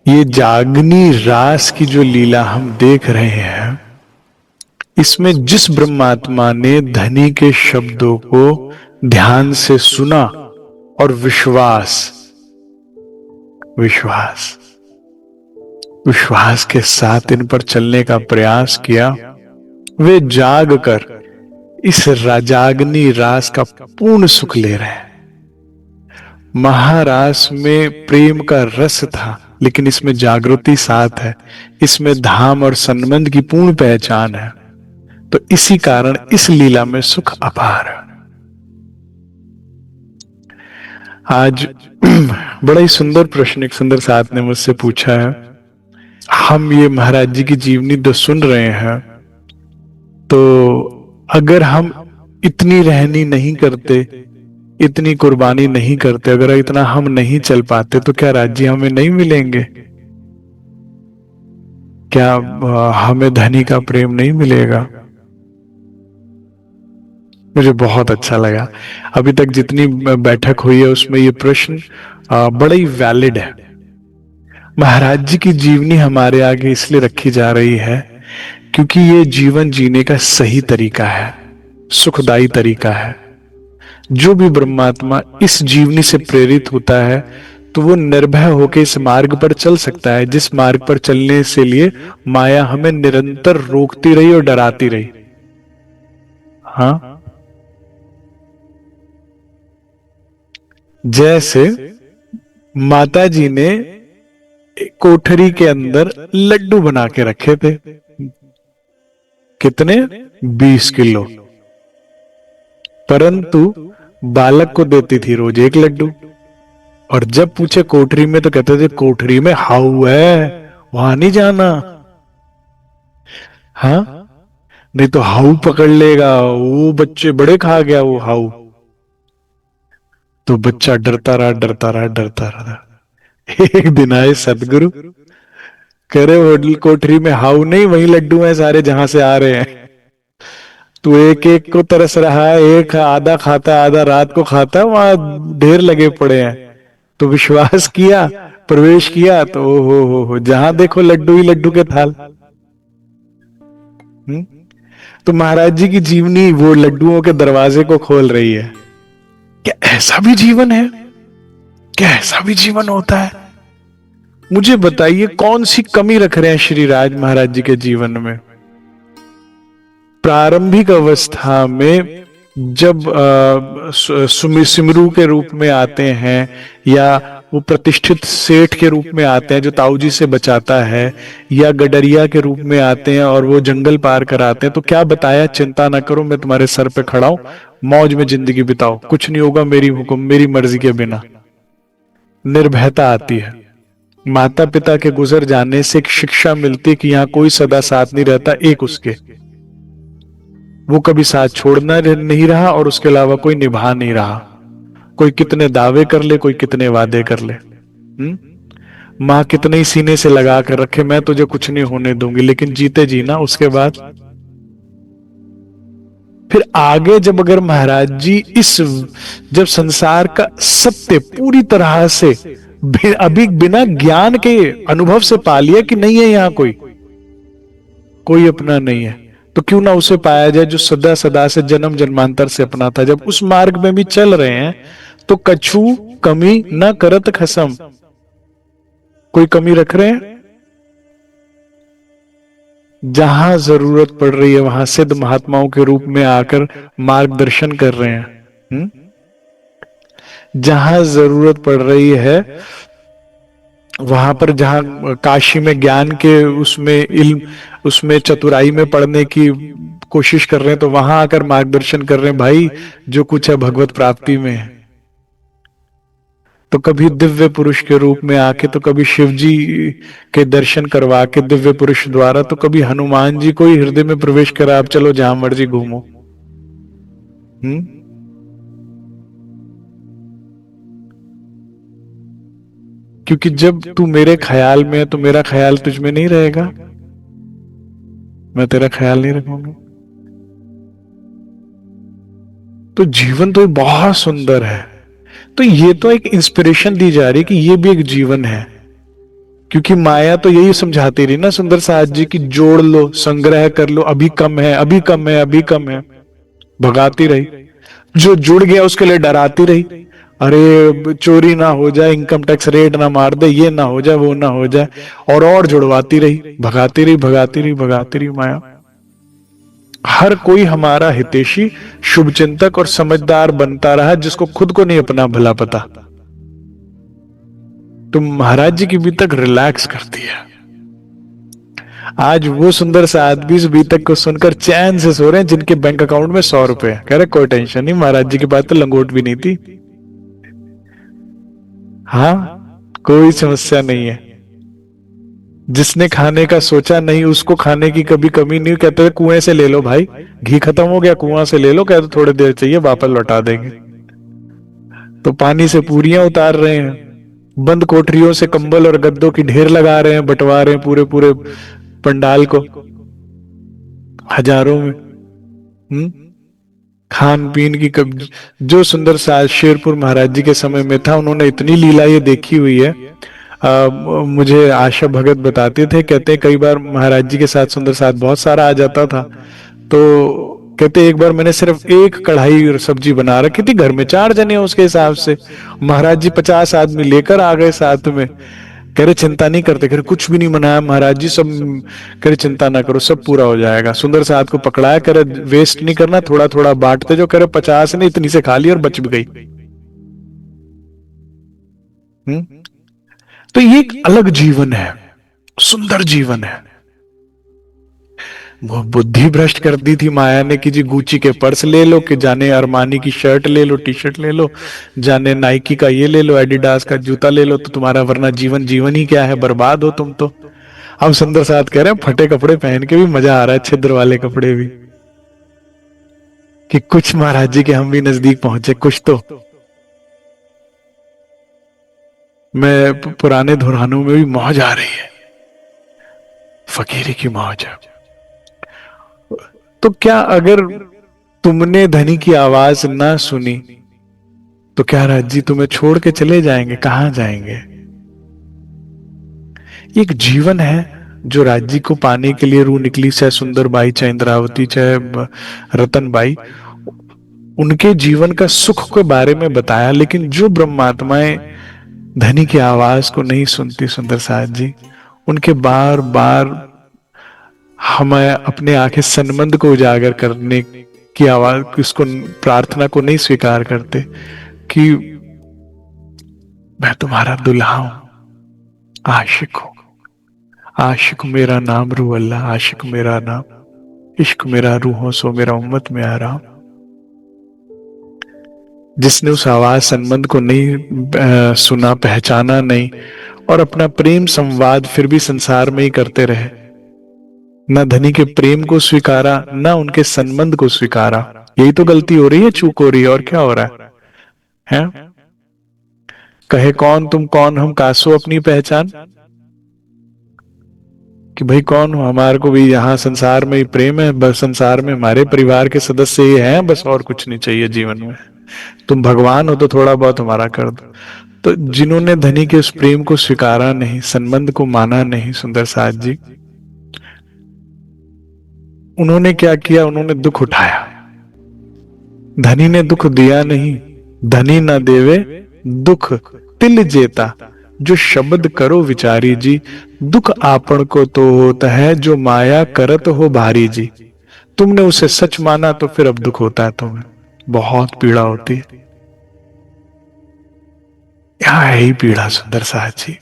ये जागनी रास की जो लीला हम देख रहे हैं, इसमें जिस ब्रह्मात्मा ने धनी के शब्दों को ध्यान से सुना और विश्वास विश्वास विश्वास के साथ इन पर चलने का प्रयास किया, वे जाग कर इस जागनी रास का पूर्ण सुख ले रहे हैं। महारास में प्रेम का रस था, लेकिन इसमें जागृति साथ है, इसमें धाम और संबंध की पूर्ण पहचान है। तो इसी कारण इस लीला में सुख अपार है। आज बड़ा ही सुंदर प्रश्न एक सुंदर साथ ने मुझसे पूछा है। हम ये महाराज जी की जीवनी तो सुन रहे हैं, तो अगर हम इतनी रहनी नहीं करते, इतनी कुर्बानी नहीं करते, अगर इतना हम नहीं चल पाते, तो क्या राज्य हमें नहीं मिलेंगे? क्या हमें धनी का प्रेम नहीं मिलेगा? मुझे बहुत अच्छा लगा। अभी तक जितनी बैठक हुई है उसमें ये प्रश्न बड़ा ही वैलिड है। महाराज जी की जीवनी हमारे आगे इसलिए रखी जा रही है क्योंकि ये जीवन जीने का सही तरीका है, सुखदायी तरीका है। जो भी ब्रह्मात्मा इस जीवनी से प्रेरित होता है तो वो निर्भय होकर इस मार्ग पर चल सकता है, जिस मार्ग पर चलने से लिए माया हमें निरंतर रोकती रही और डराती रही। हाँ, जैसे माता जी ने कोठरी के अंदर लड्डू बना के रखे थे। कितने? 20 किलो। परंतु बालक को देती थी रोज एक लड्डू, और जब पूछे कोठरी में तो कहते थे कोठरी में हाउ है, वहां नहीं जाना। हाँ, नहीं तो हाउ पकड़ लेगा, वो बच्चे बड़े खा गया वो हाउ। तो बच्चा डरता रहा, डरता रहा, डरता रहा। एक दिन आए सदगुरु, कह रहे होटल कोठरी में हाउ नहीं, वही लड्डू हैं सारे जहां से आ रहे हैं। तो एक एक को तरस रहा है, एक आधा खाता है, आधा रात को खाता है, वहां ढेर लगे पड़े हैं। तो विश्वास किया, प्रवेश किया, तो हो जहां देखो लड्डू ही लड्डू के थाल। तो महाराज जी की जीवनी वो लड्डुओं के दरवाजे को खोल रही है। क्या ऐसा भी जीवन है? क्या ऐसा भी जीवन होता है? मुझे बताइए, कौन सी कमी रख रहे हैं श्री राज महाराज जी के जीवन में? प्रारंभिक अवस्था में जब सिमरू के रूप में आते हैं, या वो प्रतिष्ठित सेठ के रूप में आते हैं जो ताऊजी से बचाता है, या गडरिया के रूप में आते हैं और वो जंगल पार कराते हैं, तो क्या बताया? चिंता ना करो, मैं तुम्हारे सर पे खड़ा हूं, मौज में जिंदगी बिताओ, कुछ नहीं होगा, मेरी हुक्म, मेरी मर्जी के बिना। निर्भयता आती है। माता पिता के गुजर जाने से एक शिक्षा मिलती है कि यहां कोई सदा साथ नहीं रहता, एक उसके, वो कभी साथ छोड़ना नहीं रहा और उसके अलावा कोई निभा नहीं रहा। कोई कितने दावे कर ले, कोई कितने वादे कर ले, मां कितने ही सीने से लगा कर रखे, मैं तुझे कुछ नहीं होने दूंगी, लेकिन जीते जीना। उसके बाद फिर आगे जब अगर महाराज जी इस जब संसार का सत्य पूरी तरह से अभी बिना ज्ञान के अनुभव से पा लिया कि नहीं है यहां कोई अपना नहीं है, तो क्यों ना उसे पाया जाए जो सदा सदा से जन्म जन्मांतर से अपना था। जब उस मार्ग में भी चल रहे हैं तो कछु कमी न करत खसम। कोई कमी रख रहे हैं? जहां जरूरत पड़ रही है वहां सिद्ध महात्माओं के रूप में आकर मार्गदर्शन कर रहे हैं। जहां जरूरत पड़ रही है वहां पर, जहां काशी में ज्ञान के उसमें इल्म, उसमें चतुराई में पढ़ने की कोशिश कर रहे हैं, तो वहां आकर मार्गदर्शन कर रहे हैं, भाई जो कुछ है भगवत प्राप्ति में है। तो कभी दिव्य पुरुष के रूप में आके, तो कभी शिव जी के दर्शन करवा के दिव्य पुरुष द्वारा, तो कभी हनुमान जी को ही हृदय में प्रवेश करा, आप चलो जहां मर्जी घूमो। क्योंकि जब तू मेरे ख्याल में है तो मेरा ख्याल तुझ में नहीं रहेगा, मैं तेरा ख्याल नहीं रखूंगा। तो जीवन तो बहुत सुंदर है। तो ये तो एक इंस्पिरेशन दी जा रही कि ये भी एक जीवन है, क्योंकि माया तो यही समझाती रही ना सुंदर साज जी की, जोड़ लो, संग्रह कर लो, अभी कम है, अभी कम है, अभी कम है, भगाती रही। जो जुड़ गया उसके लिए डराती रही, अरे चोरी ना हो जाए, इनकम टैक्स रेट ना मार दे, ये ना हो जाए, वो ना हो जाए, और जुड़वाती रही, भगाती रही, भगाती रही, भगाती रही माया। हर कोई हमारा हितैषी, शुभचिंतक और समझदार बनता रहा, जिसको खुद को नहीं अपना भला पता। तो महाराज जी की बीतक रिलैक्स करती है। आज वो सुंदर सा आदमी इस बीतक को सुनकर चैन से सो रहे हैं, जिनके बैंक अकाउंट में 100 रुपए है। कह रहे कोई टेंशन नहीं, महाराज जी के पास तो लंगोट भी नहीं थी। हाँ, कोई समस्या नहीं है। जिसने खाने का सोचा नहीं, उसको खाने की कभी कमी नहीं। कहते थे कुएं से ले लो भाई, घी खत्म हो गया, कुआं से ले लो, कहते थोड़ी देर चाहिए, वापस लौटा देंगे। तो पानी से पूरियां उतार रहे हैं, बंद कोठरियों से कंबल और गद्दों की ढेर लगा रहे हैं, बंटवा रहे हैं पूरे पूरे पंडाल को, हजारों में। खान पीन की कब, जो सुंदर साज शेरपुर महाराज जी के समय में था, उन्होंने इतनी लीला ये देखी हुई है। मुझे आशा भगत बताते थे, कहते कई बार महाराज जी के साथ सुंदर साथ बहुत सारा आ जाता था। तो कहते एक बार मैंने सिर्फ एक कढ़ाई सब्जी बना रखी थी, घर में 4 जने उसके हिसाब से, महाराज जी 50 आदमी लेकर आ गए साथ में। कह रहे चिंता नहीं करते, कह रहे कुछ भी नहीं बनाया महाराज जी, सब कह रहे चिंता ना करो, सब पूरा हो जाएगा। सुंदर साथ को पकड़ाया, कह रहे वेस्ट नहीं करना, थोड़ा थोड़ा बांटते जो, कह रहे 50 ने इतनी से खा ली और बच भी गई। तो ये एक अलग जीवन है, सुंदर जीवन है। वो बुद्धि भ्रष्ट कर दी थी माया ने कि जी गुची के पर्स ले लो, कि जाने अरमानी की शर्ट ले लो, टी शर्ट ले लो, जाने नाइकी का ये ले लो, एडिडास का जूता ले लो, तो तुम्हारा वरना जीवन जीवन ही क्या है, बर्बाद हो तुम तो। अब सुंदर साथ कह रहे हैं फटे कपड़े पहन के भी मजा आ रहा है, छिद्र वाले कपड़े भी, कि कुछ महाराज जी के हम भी नजदीक पहुंचे, कुछ तो। मैं पुराने धुरानों में भी मौज आ रही है, फकीरी की मौज है। तो क्या अगर तुमने धनी की आवाज ना सुनी, तो क्या राज जी तुम्हें छोड़ के चले जाएंगे? कहां जाएंगे? एक जीवन है जो राज्य को पाने के लिए रू निकली, चाहे सुंदर बाई, चाहे इंद्रावती, चाहे रतन बाई, उनके जीवन का सुख के बारे में बताया। लेकिन जो ब्रह्मात्माएं धनी की आवाज को नहीं सुनती सुंदर साथ जी, उनके बार बार हमें अपने आंखें संबंध को उजागर करने की आवाज, उसको प्रार्थना को नहीं स्वीकार करते कि मैं तुम्हारा दुल्हा हूं, आशिक हूं, आशिक मेरा नाम रू अल्लाह, आशिक मेरा नाम, इश्क मेरा रूहों सो मेरा उम्मत में आराम। जिसने उस आवाज संबंध को नहीं सुना, पहचाना नहीं, और अपना प्रेम संवाद फिर भी संसार में ही करते रहे, न धनी के प्रेम को स्वीकारा, न उनके संबंध को स्वीकारा, यही तो गलती हो रही है, चूक हो रही है, और क्या हो रहा है? कहे कौन तुम कौन हम कासो अपनी पहचान, कि भाई कौन हो, हमारे को भी यहाँ संसार में ही प्रेम है, बस संसार में हमारे परिवार के सदस्य ही हैं, बस और कुछ नहीं चाहिए जीवन में। तुम भगवान हो तो थोड़ा बहुत हमारा कर दो। तो जिन्होंने धनी के उस प्रेम को स्वीकारा नहीं, संबंध को माना नहीं सुंदर साथ जी, उन्होंने क्या किया? उन्होंने दुख उठाया। धनी ने दुख दिया नहीं, धनी ना देवे दुख तिल जेता, जो शब्द करो विचारी जी, दुख आपन को तो होता है, जो माया करत हो भारी जी। तुमने उसे सच माना तो फिर अब दुख होता है तुम्हें, बहुत पीड़ा होती है। यहां है ही पीड़ा सुंदर साथ जी।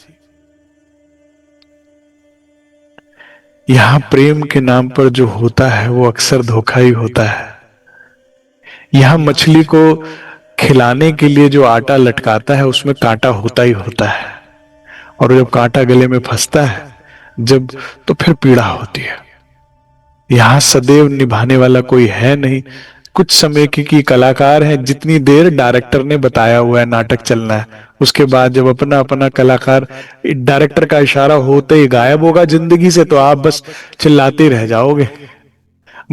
यहां प्रेम के नाम पर जो होता है वो अक्सर धोखा ही होता है। यहां मछली को खिलाने के लिए जो आटा लटकाता है उसमें कांटा होता ही होता है, और जब कांटा गले में फंसता है जब, तो फिर पीड़ा होती है। यहां सदैव निभाने वाला कोई है नहीं। कुछ समय की कलाकार हैं, जितनी देर डायरेक्टर ने बताया हुआ है नाटक चलना है, उसके बाद जब अपना अपना कलाकार डायरेक्टर का इशारा होते ही गायब होगा जिंदगी से, तो आप बस चिल्लाते रह जाओगे,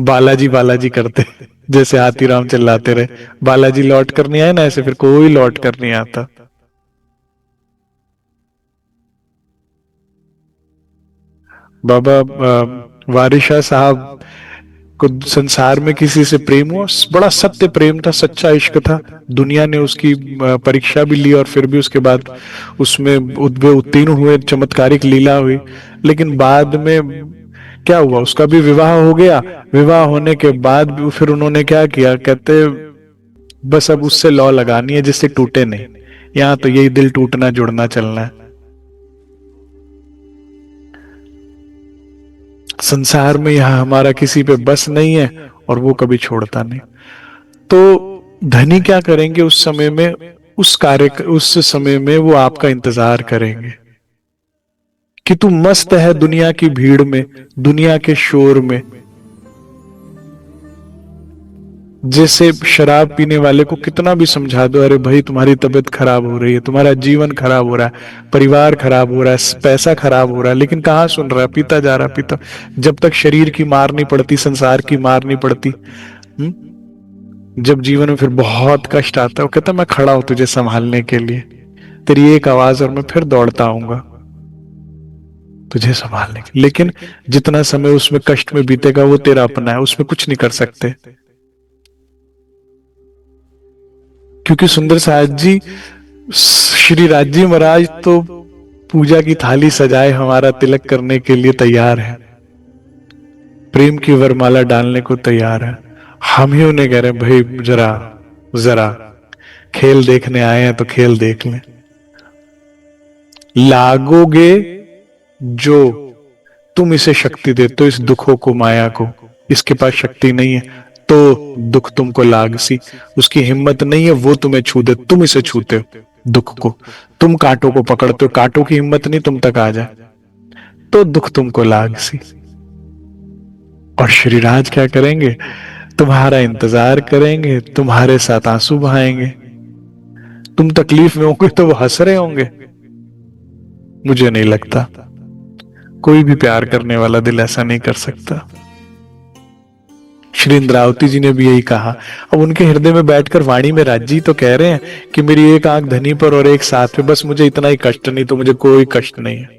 बालाजी बालाजी करते, जैसे हाथीराम चिल्लाते रहे, बालाजी लौट कर नहीं आए ना, ऐसे फिर कोई लौट कर नहीं आता। बाबा वारिस शाह साहब को संसार में किसी से प्रेम हुआ, बड़ा सत्य प्रेम था, सच्चा इश्क था। दुनिया ने उसकी परीक्षा भी ली और फिर भी उसके बाद उसमें वे उत्तीर्ण हुए, चमत्कारिक लीला हुई। लेकिन बाद में क्या हुआ, उसका भी विवाह हो गया। विवाह होने के बाद भी फिर उन्होंने क्या किया, कहते बस अब उससे लौ लगानी है जिससे टूटे नहीं। यहाँ तो यही दिल टूटना जुड़ना चलना है। संसार में यहाँ हमारा किसी पे बस नहीं है और वो कभी छोड़ता नहीं। तो धनी क्या करेंगे उस समय में, उस समय में वो आपका इंतजार करेंगे कि तू मस्त है दुनिया की भीड़ में, दुनिया के शोर में। जैसे शराब पीने वाले को कितना भी समझा दो, अरे भाई तुम्हारी तबीयत खराब हो रही है, तुम्हारा जीवन खराब हो रहा है, परिवार खराब हो रहा है, पैसा खराब हो रहा है, लेकिन कहाँ सुन रहा है, पीता जा रहा है, पीता। जब तक शरीर की मार नहीं पड़ती, संसार की मार नहीं पड़ती, जब जीवन में फिर बहुत कष्ट आता है, वो कहता मैं खड़ा हूं तुझे संभालने के लिए, तेरी एक आवाज और मैं फिर दौड़ता आऊंगा तुझे संभालने के। लेकिन जितना समय उसमें कष्ट में बीतेगा वो तेरा अपना है, उसमें कुछ नहीं कर सकते। क्योंकि सुंदर साहब जी, श्री राजी महाराज तो पूजा की थाली सजाए हमारा तिलक करने के लिए तैयार है, प्रेम की वरमाला डालने को तैयार है। हम ही उन्हें कह रहे हैं भाई जरा जरा खेल देखने आए हैं तो खेल देख लें। लागोगे जो तुम इसे शक्ति दे तो इस दुखों को, माया को, इसके पास शक्ति नहीं है तो दुख तुमको लाग सी, उसकी हिम्मत नहीं है वो तुम्हें छू दे, तुम इसे छूते हो दुख को, तुम कांटों को पकड़ते हो, कांटों की हिम्मत नहीं तुम तक आ जाए तो दुख तुमको लाग सी। और श्रीराज क्या करेंगे, तुम्हारा इंतजार करेंगे, तुम्हारे साथ आंसू बहाएंगे। तुम तकलीफ में होंगे तो वो हंस रहे होंगे। मुझे नहीं लगता कोई भी प्यार करने वाला दिल ऐसा नहीं कर सकता। श्री इंद्रावती जी ने भी यही कहा। अब उनके हृदय में बैठकर वाणी में राज जी तो कह रहे हैं कि मेरी एक आंख धनी पर और एक साथ पे, बस मुझे इतना ही कष्ट नहीं तो मुझे कोई कष्ट नहीं है।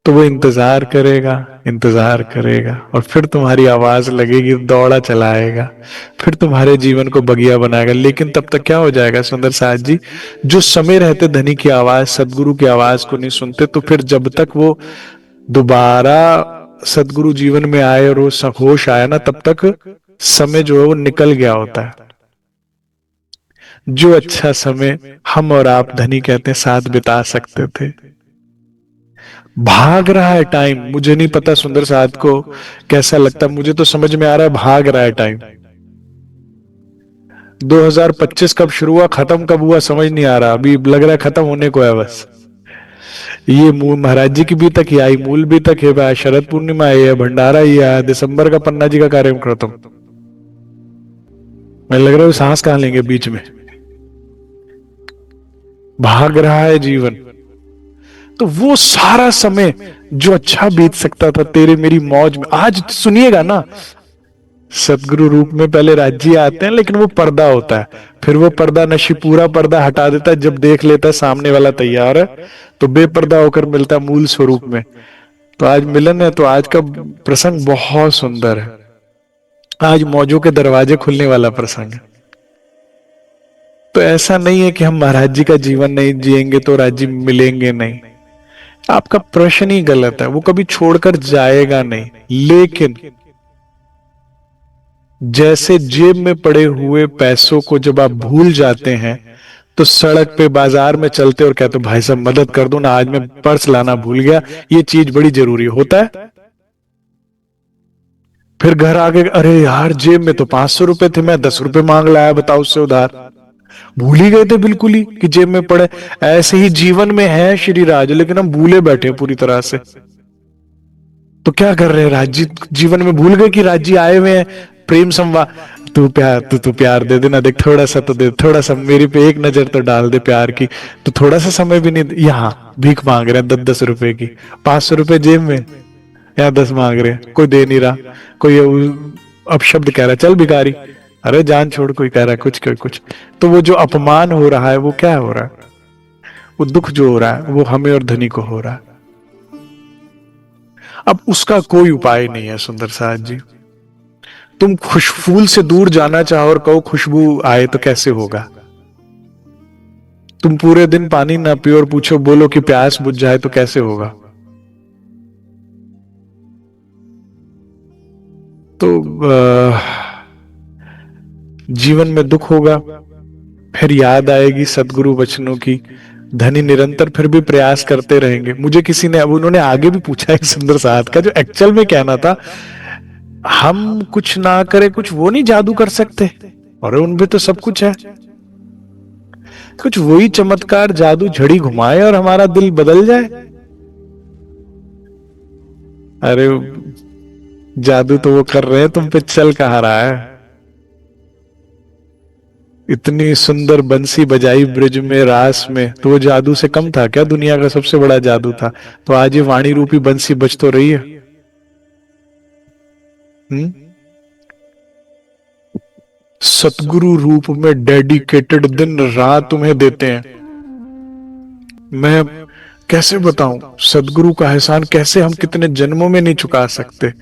तो वो इंतजार करेगा, इंतजार करेगा और फिर तुम्हारी आवाज लगेगी, दौड़ा चलाएगा, फिर तुम्हारे जीवन को बगिया बनाएगा। लेकिन तब तक क्या हो जाएगा सुंदर साथ जी, जो समय रहते धनी की आवाज, सदगुरु की आवाज को नहीं सुनते, तो फिर जब तक वो दोबारा सदगुरु जीवन में आए और वो होश आया ना, तब तक समय जो है वो निकल गया होता है। जो अच्छा समय हम और आप धनी कहते हैं साथ बिता सकते थे, भाग रहा है टाइम। मुझे नहीं पता सुंदर साथ को कैसा लगता, मुझे तो समझ में आ रहा है भाग रहा है टाइम। 2025 कब शुरू हुआ, खत्म कब हुआ समझ नहीं आ रहा, अभी लग रहा है खत्म होने को है बस। ये महाराज जी की भी तक ही आई, मूल भी तक है, शरद पूर्णिमा है, भंडारा ही है, दिसंबर का पन्ना जी का कार्यक्रम खत्म। मैं लग रहा है सांस कहां लेंगे बीच में, भाग रहा है जीवन। तो वो सारा समय जो अच्छा बीत सकता था तेरे मेरी मौज में, आज सुनिएगा ना, सदगुरु रूप में पहले राज्य आते हैं लेकिन वो पर्दा होता है, फिर वो पर्दा नशी पूरा पर्दा हटा देता है, जब देख लेता है सामने वाला तैयार है तो बेपर्दा होकर मिलता है मूल स्वरूप में। तो आज मिलन है, तो आज का प्रसंग बहुत सुंदर है, आज मौजों के दरवाजे खुलने वाला प्रसंग है। तो ऐसा नहीं है कि हम महाराज जी का जीवन नहीं जिएंगे तो राज्य मिलेंगे नहीं, आपका प्रश्न ही गलत है, वो कभी छोड़कर जाएगा नहीं। लेकिन जैसे जेब में पड़े हुए पैसों को जब आप भूल जाते हैं तो सड़क पे बाजार में चलते और कहते भाई साहब मदद कर दो ना, आज मैं पर्स लाना भूल गया, ये चीज बड़ी जरूरी होता है। फिर घर आके अरे यार जेब में तो 500 रुपए थे, मैं 10 रुपए मांग लाया, बताओ उससे उधार, भूल ही गए थे बिल्कुल ही कि जेब में पड़े। ऐसे ही जीवन में है श्री राज, लेकिन हम भूले बैठे हैं पूरी तरह से। तो क्या कर रहे हैं, राज्य जीवन में भूल गए कि राज्य आए हुए हैं, प्रेम संवाद तू प्यार दे देना, देख थोड़ा सा तो दे, थोड़ा सा मेरे पे एक नजर तो डाल दे प्यार की। तो थोड़ा सा समय भी नहीं, यहाँ भीख मांग रहे हैं 10-10 रुपए की, 500 रुपए जेब में, यहाँ 10 मांग रहे हैं, कोई दे नहीं रहा। कोई अपशब्द कह रहा है, चल भिखारी, अरे जान छोड़, कोई कह रहा है कुछ, कोई कुछ। तो वो जो अपमान हो रहा है वो क्या हो रहा है? वो दुख जो हो रहा है वो हमें और धनी को हो रहा है। अब उसका कोई उपाय नहीं है सुंदर साथ जी। तुम खुशफूल से दूर जाना चाहो और कहो खुशबू आए तो कैसे होगा? तुम पूरे दिन पानी ना पियो और पूछो बोलो कि प्यास बुझ जाए तो कैसे होगा? तो जीवन में दुख होगा, फिर याद आएगी सदगुरु वचनों की, धनी निरंतर फिर भी प्रयास करते रहेंगे। मुझे किसी ने, अब उन्होंने आगे भी पूछा है सुंदर साथ का, जो एक्चुअल में कहना था, हम कुछ ना करे कुछ वो नहीं जादू कर सकते, और उनमें तो सब कुछ है, कुछ वही चमत्कार जादू झड़ी घुमाए और हमारा दिल बदल जाए। अरे जादू तो वो कर रहे हैं, तुम पे चल कहाँ रहा है? इतनी सुंदर बंसी बजाई ब्रिज में रास में, तो वो जादू से कम था क्या? दुनिया का सबसे बड़ा जादू था। तो आज ये वाणी रूपी बंसी बज तो रही है। सतगुरु रूप में डेडिकेटेड दिन रात तुम्हें देते हैं। मैं कैसे बताऊं सदगुरु का एहसान, कैसे हम कितने जन्मों में नहीं चुका सकते।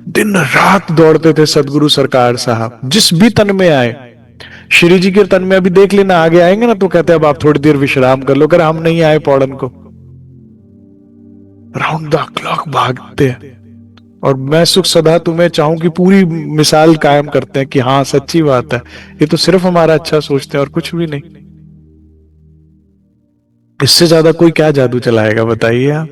दिन रात दौड़ते थे सदगुरु सरकार साहब, जिस भी तन में आए। श्री जी के तन में अभी देख लेना, आगे आएंगे ना तो कहते हैं अब आप थोड़ी देर विश्राम कर लो, अगर हम नहीं आए पौड़न को, राउंड द क्लॉक भागते हैं। और मैं सुख सदा तुम्हें चाहूं कि पूरी मिसाल कायम करते हैं कि हाँ सच्ची बात है, ये तो सिर्फ हमारा अच्छा सोचते हैं और कुछ भी नहीं। इससे ज्यादा कोई क्या जादू चलाएगा बताइए आप?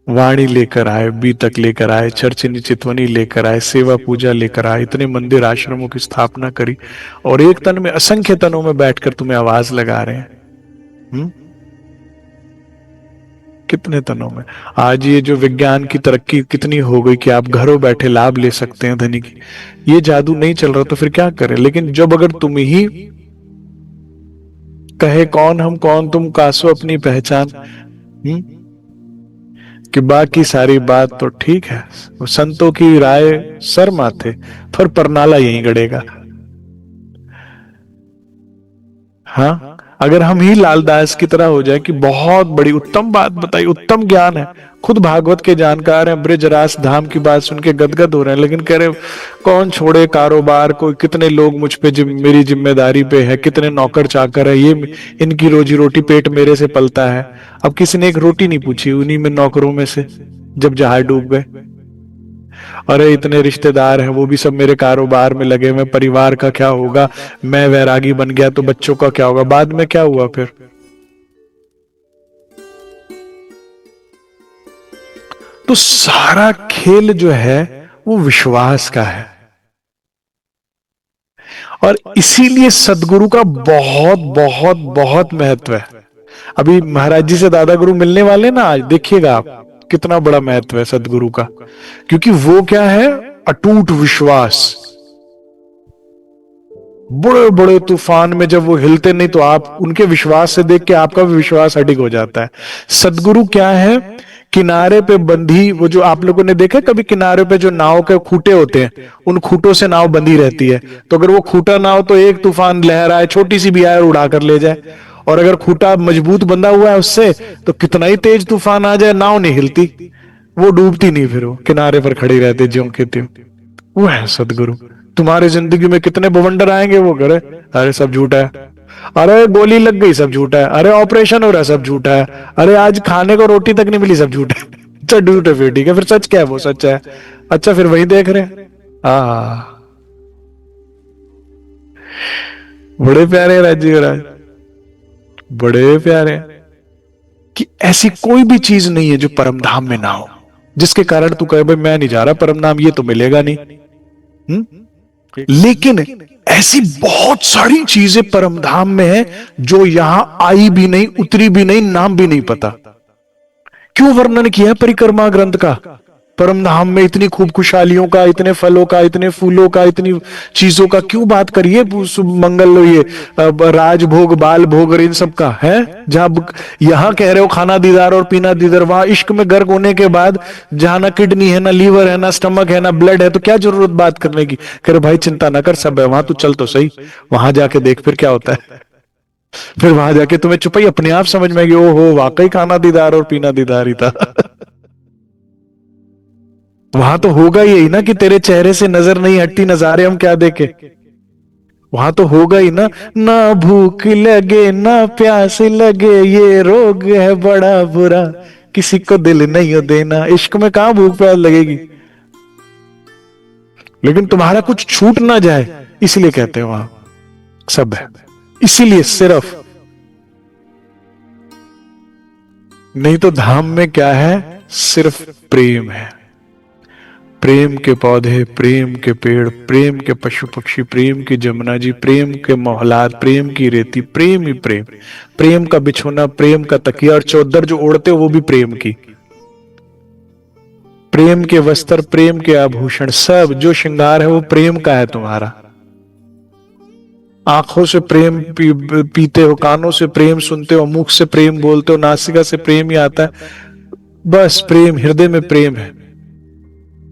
वाणी लेकर आए, बीतक लेकर आए, चर्चिनी चितवनी लेकर आए, सेवा पूजा लेकर आए, इतने मंदिर आश्रमों की स्थापना करी, और एक तन में असंख्य तनों में बैठकर तुम्हें आवाज लगा रहे हैं। कितने तनों में। आज ये जो विज्ञान की तरक्की कितनी हो गई कि आप घरों बैठे लाभ ले सकते हैं धनी की, ये जादू नहीं चल रहा तो फिर क्या करें? लेकिन जब अगर तुम ही कहे कौन हम कौन तुम कासो अपनी पहचान, कि बाकी सारी बात तो ठीक है, संतों की राय सर माथे, पर परनाला यहीं गड़ेगा। हाँ, अगर हम ही लालदास की तरह हो जाए कि बहुत बड़ी उत्तम बात बताई, उत्तम ज्ञान है, खुद भागवत के जानकार हैं, ब्रजरास धाम की बात सुन के गदगद हो रहे हैं, लेकिन कह रहे कौन छोड़े कारोबार को, कितने लोग मुझ पे मेरी जिम्मेदारी पे है, कितने नौकर चाकर है, ये इनकी रोजी रोटी पेट मेरे से पलता है। अब किसी ने एक रोटी नहीं पूछी उन्हीं में नौकरों में से, जब जहाज डूब गए। अरे इतने रिश्तेदार हैं, वो भी सब मेरे कारोबार में लगे हुए, परिवार का क्या होगा? मैं वैरागी बन गया तो बच्चों का क्या होगा? बाद में क्या हुआ फिर? तो सारा खेल जो है वो विश्वास का है, और इसीलिए सदगुरु का बहुत बहुत बहुत महत्व है। अभी महाराज जी से दादा गुरु मिलने वाले ना, आज देखिएगा आप कितना बड़ा महत्व है सदगुरु का, क्योंकि वो क्या है? अटूट विश्वास। बड़े बड़े तूफान में जब वो हिलते नहीं तो आप उनके विश्वास से देख के आपका भी विश्वास अडिग हो जाता है। सदगुरु क्या है? किनारे पे बंधी, वो जो आप लोगों ने देखा कभी किनारे पे जो नाव के खूंटे होते हैं, उन खूंटों से नाव बंधी रहती है, तो अगर वो खूंटा ना हो तो एक तूफान लहर आए छोटी सी भी आए और उड़ा कर ले जाए, और अगर खूंटा मजबूत बंधा हुआ है उससे तो कितना ही तेज तूफान आ जाए नाव नहीं हिलती, वो डूबती नहीं, फिर वो किनारे पर खड़ी रहती ज्यों के त्यों। वो है सदगुरु। तुम्हारी जिंदगी में कितने बवंडर आएंगे, वो करे अरे सब झूठा है, अरे गोली लग गई सब झूठा है, अरे ऑपरेशन हो रहा है सब झूठा है, अरे आज खाने को रोटी तक नहीं मिली सब झूठा है। अच्छा झूठे फिर ठीक है, फिर सच क्या है? वो सच है। अच्छा फिर वही देख रहे हैं। बड़े प्यारे राजी महाराज, बड़े प्यारे, कि ऐसी कोई भी चीज नहीं है जो परम धाम में ना हो, जिसके कारण तू कहे भाई मैं नहीं जा रहा परम धाम, ये तो मिलेगा नहीं। लेकिन ऐसी बहुत सारी चीजें परम धाम में है जो यहां आई भी नहीं, उतरी भी नहीं, नाम भी नहीं पता। क्यों वर्णन किया परिक्रमा ग्रंथ का? परम धाम में इतनी खूब खुशहालियों का, इतने फलों का, इतने फूलों का, इतनी चीजों का क्यों बात करिए? मंगल ये राजभोग, बाल भोग और इन सब का है। जहां यहां कह रहे हो खाना दीदार और पीना दीदार, वहां इश्क में गर्क होने के बाद जहां ना किडनी है, ना लीवर है, ना स्टमक है, ना ब्लड है, तो क्या जरूरत बात करने की? कह रहे भाई चिंता ना कर, सब है वहां, तू चल तो सही, वहां जाके देख फिर क्या होता है। फिर वहां जाके तुम्हें चुपाई अपने आप समझ में आएगी, ओहो वाकई खाना दीदार और पीना दीदार ही था। वहां तो होगा यही ना कि तेरे चेहरे से नजर नहीं हटती, नजारे हम क्या देखे। वहां तो होगा ही ना भूख लगे ना प्यास लगे, ये रोग है बड़ा बुरा, किसी को दिल नहीं हो देना। इश्क में कहां भूख प्यास लगेगी, लेकिन तुम्हारा कुछ छूट ना जाए इसलिए कहते हैं वहां सब है, इसीलिए सिर्फ। नहीं तो धाम में क्या है? सिर्फ प्रेम है। प्रेम के पौधे, प्रेम के पेड़, प्रेम के पशु पक्षी, प्रेम की जमुना जी, प्रेम के मोहल्लात, प्रेम की रेती, प्रेम ही प्रेम। प्रेम का बिछोना, प्रेम का तकिया, और चौदर जो ओढ़ते हो वो भी प्रेम की। प्रेम के वस्त्र, प्रेम के आभूषण, सब जो श्रृंगार है वो प्रेम का है तुम्हारा। आंखों से प्रेम पीते हो, कानों से प्रेम सुनते हो, मुख से प्रेम बोलते हो, नासिका से प्रेम ही आता है। बस प्रेम, हृदय में प्रेम है।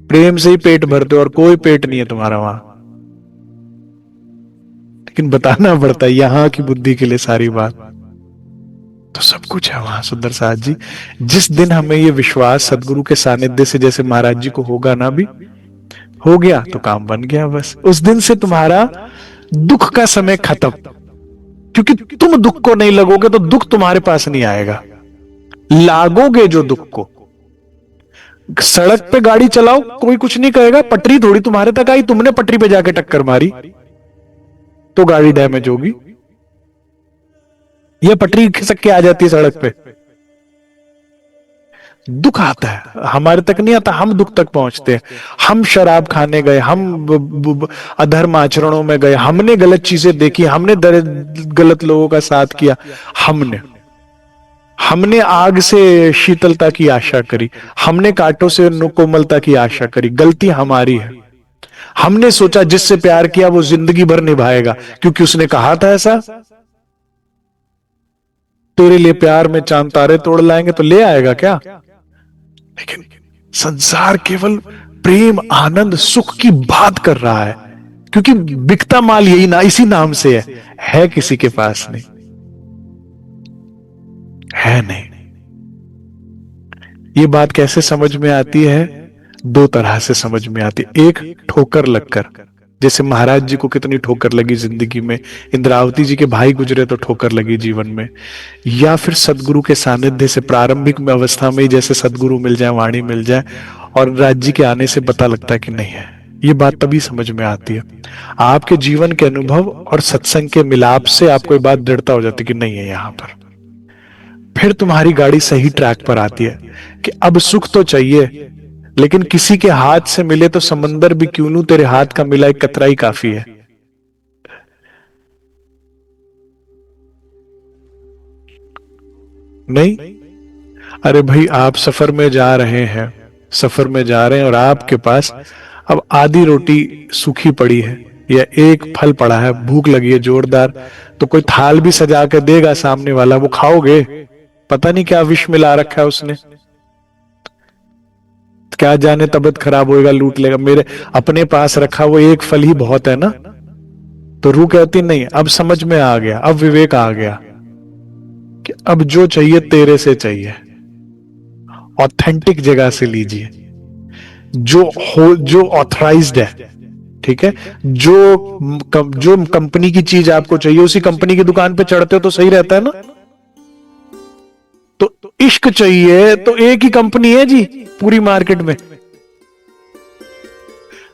प्रेम से ही पेट भरते हो और कोई पेट नहीं है तुम्हारा वहां। लेकिन बताना पड़ता है यहां की बुद्धि के लिए सारी बात। तो सब कुछ है वहां सुंदर साथ जी। जिस दिन हमें ये विश्वास सदगुरु के सानिध्य से, जैसे महाराज जी को होगा ना, भी हो गया तो काम बन गया। बस उस दिन से तुम्हारा दुख का समय खत्म, क्योंकि तुम दुख को नहीं लगोगे तो दुख तुम्हारे पास नहीं आएगा। लागोगे जो दुख को, सड़क पे गाड़ी चलाओ कोई कुछ नहीं कहेगा, पटरी थोड़ी तुम्हारे तक आई, तुमने पटरी पे जाके टक्कर मारी तो गाड़ी डैमेज होगी। ये पटरी खिसक के आ जाती है सड़क पे। दुख आता है हमारे तक नहीं आता, हम दुख तक पहुंचते हैं। हम शराब खाने गए, हम अधर्म आचरणों में गए, हमने गलत चीजें देखी, हमने गलत लोगों का साथ किया, हमने आग से शीतलता की आशा करी, हमने कांटों से कोमलता की आशा करी। गलती हमारी है। हमने सोचा जिससे प्यार किया वो जिंदगी भर निभाएगा, क्योंकि उसने कहा था ऐसा, तेरे लिए प्यार में चांद तारे तोड़ लाएंगे, तो ले आएगा क्या? लेकिन संसार केवल प्रेम, आनंद, सुख की बात कर रहा है, क्योंकि बिकता माल यही ना, इसी नाम से है किसी के पास नहीं, है नहीं। ये बात कैसे समझ में आती है? दो तरह से समझ में आती है। एक, ठोकर लगकर, जैसे महाराज जी को कितनी ठोकर लगी जिंदगी में, इंद्रावती जी के भाई गुजरे तो ठोकर लगी जीवन में। या फिर सदगुरु के सानिध्य से प्रारंभिक में अवस्था में ही जैसे सदगुरु मिल जाए, वाणी मिल जाए, और राज जी के आने से पता लगता है कि नहीं है। ये बात तभी समझ में आती है। आपके जीवन के अनुभव और सत्संग के मिलाप से आपको ये बात दृढ़ता हो जाती है कि नहीं है यहां पर। फिर तुम्हारी गाड़ी सही ट्रैक पर आती है कि अब सुख तो चाहिए, लेकिन किसी के हाथ से मिले तो समंदर भी क्यों लूं, तेरे हाथ का मिला एक कतरा ही काफी है। नहीं, अरे भाई आप सफर में जा रहे हैं, सफर में जा रहे हैं और आपके पास अब आधी रोटी सूखी पड़ी है या एक फल पड़ा है, भूख लगी है जोरदार, तो कोई थाल भी सजा के देगा सामने वाला, वो खाओगे? पता नहीं क्या विष मिला रखा है उसने, क्या जाने तबीयत खराब होएगा, लूट लेगा। मेरे अपने पास रखा वो एक फल ही बहुत है ना। तो रूह कहती नहीं, अब समझ में आ गया, अब विवेक आ गया कि अब जो चाहिए तेरे से चाहिए, ऑथेंटिक जगह से लीजिए, जो ऑथराइज्ड है, ठीक है। जो कंपनी की चीज आपको चाहिए उसी कंपनी की दुकान पे चढ़ते हो तो सही रहता है ना। तो इश्क चाहिए तो एक ही कंपनी है जी पूरी मार्केट में,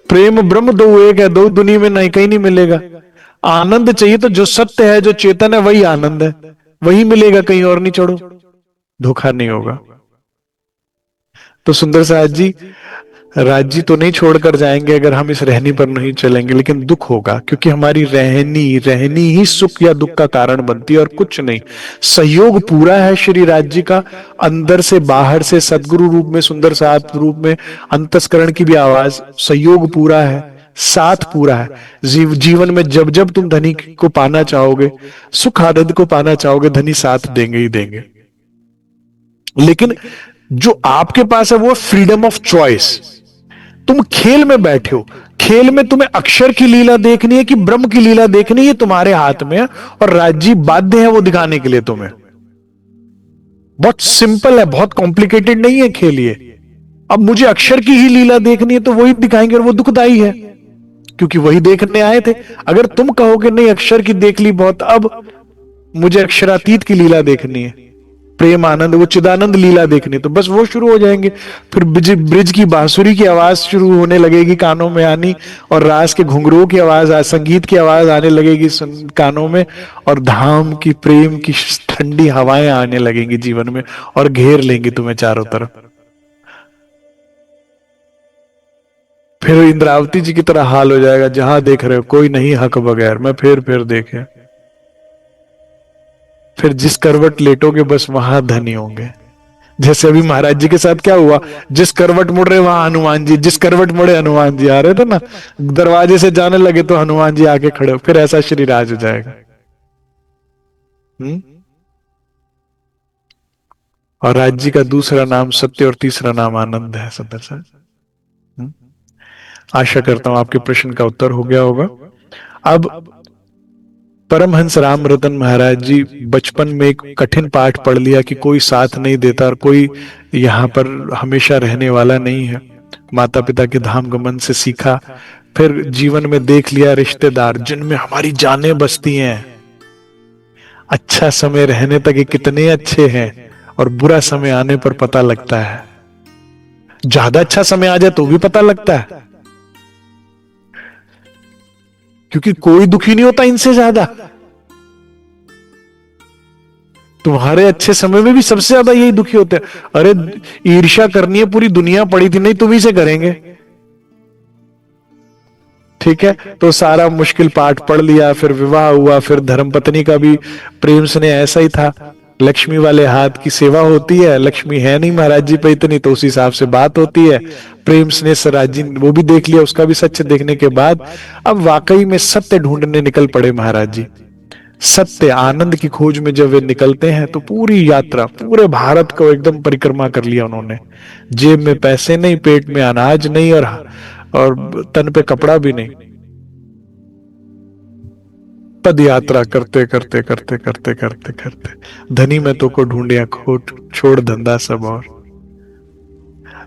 प्रेम ब्रह्म दो एक है, दो दुनिया में नहीं कहीं नहीं मिलेगा। आनंद चाहिए तो जो सत्य है, जो चेतन है, वही आनंद है, वही मिलेगा, कहीं और नहीं चढ़ो, धोखा नहीं होगा। तो सुंदर साहब जी, राज्य तो नहीं छोड़कर जाएंगे अगर हम इस रहनी पर नहीं चलेंगे, लेकिन दुख होगा, क्योंकि हमारी रहनी रहनी ही सुख या दुख का कारण बनती है और कुछ नहीं। सहयोग पूरा है श्री राज्य का, अंदर से बाहर से, सदगुरु रूप में, सुंदर साथ रूप में, अंतस्करण की भी आवाज, सहयोग पूरा है, साथ पूरा है। जीवन में जब जब तुम धनी को पाना चाहोगे, सुख आनंद को पाना चाहोगे, धनी साथ देंगे ही देंगे। लेकिन जो आपके पास है वो फ्रीडम ऑफ चॉइस। तुम खेल में बैठे हो, खेल में तुम्हें अक्षर की लीला देखनी है कि ब्रह्म की लीला देखनी है, तुम्हारे हाथ में है, और राज्य बाध्य है वो दिखाने के लिए तुम्हें। बहुत सिंपल है, बहुत कॉम्प्लिकेटेड नहीं है खेल ये। अब मुझे अक्षर की ही लीला देखनी है तो वही दिखाएंगे, और वो दुखदाई है क्योंकि वही देखने आए थे। अगर तुम कहोगे नहीं अक्षर की देख ली बहुत, अब मुझे अक्षरातीत की लीला देखनी है, प्रेम आनंद, वो चिदानंद लीला देखनी, तो बस वो शुरू हो जाएंगे। फिर ब्रिज की बांसुरी की आवाज शुरू होने लगेगी कानों में आनी, और रास के घुंघरुओं की आवाज, संगीत की आवाज आने लगेगी कानों में, और धाम की प्रेम की ठंडी हवाएं आने लगेंगी जीवन में और घेर लेंगी तुम्हें चारों तरफ। फिर इंद्रावती जी की तरह हाल हो जाएगा, जहां देख रहे हो कोई नहीं हक बगैर, मैं फिर देखे। फिर जिस करवट लेटोगे बस वहां धनी होंगे। जैसे अभी महाराज जी के साथ क्या हुआ, जिस करवट मुड़ रहे वहां हनुमान जी, जिस करवट मुड़े हनुमान जी आ रहे थे ना, दरवाजे से जाने लगे तो हनुमान जी आके खड़े हो। फिर ऐसा श्री राज हो जाएगा। और राज्य का दूसरा नाम सत्य और तीसरा नाम आनंद है। सुंदर सा, आशा करता हूं आपके प्रश्न का उत्तर हो गया होगा। अब परमहंस राम रतन महाराज जी बचपन में एक कठिन पाठ पढ़ लिया कि कोई साथ नहीं देता और कोई यहाँ पर हमेशा रहने वाला नहीं है। माता पिता के धाम गमन से सीखा, फिर जीवन में देख लिया रिश्तेदार जिनमें हमारी जानें बसती हैं। अच्छा समय रहने तक ये कितने अच्छे हैं, और बुरा समय आने पर पता लगता है। ज्यादा अच्छा समय आ जाए तो भी पता लगता है, क्योंकि कोई दुखी नहीं होता इनसे ज्यादा। तुम्हारे अच्छे समय में भी सबसे ज्यादा यही दुखी होते हैं। अरे ईर्ष्या करनी है, पूरी दुनिया पड़ी थी, नहीं तुम ही से करेंगे। ठीक है, तो सारा मुश्किल पाठ पढ़ लिया, फिर विवाह हुआ, फिर धर्मपत्नी का भी प्रेम स्नेह ऐसा ही था। लक्ष्मी वाले हाथ की सेवा होती है, लक्ष्मी है नहीं महाराज जी पे इतनी, तो उस हिसाब से बात होती है। प्रेम स्नेह सराज जी वो भी देख लिया, उसका भी सच देखने के बाद अब वाकई में सत्य ढूंढने निकल पड़े महाराज जी। सत्य आनंद की खोज में जब वे निकलते हैं तो पूरी यात्रा, पूरे भारत को एकदम परिक्रमा कर लिया उन्होंने। जेब में पैसे नहीं, पेट में अनाज नहीं, और तन पे कपड़ा भी नहीं। पद यात्रा करते करते करते करते करते करते धनी में तो को ढूंढिया खोट, छोड़ धंधा सब और।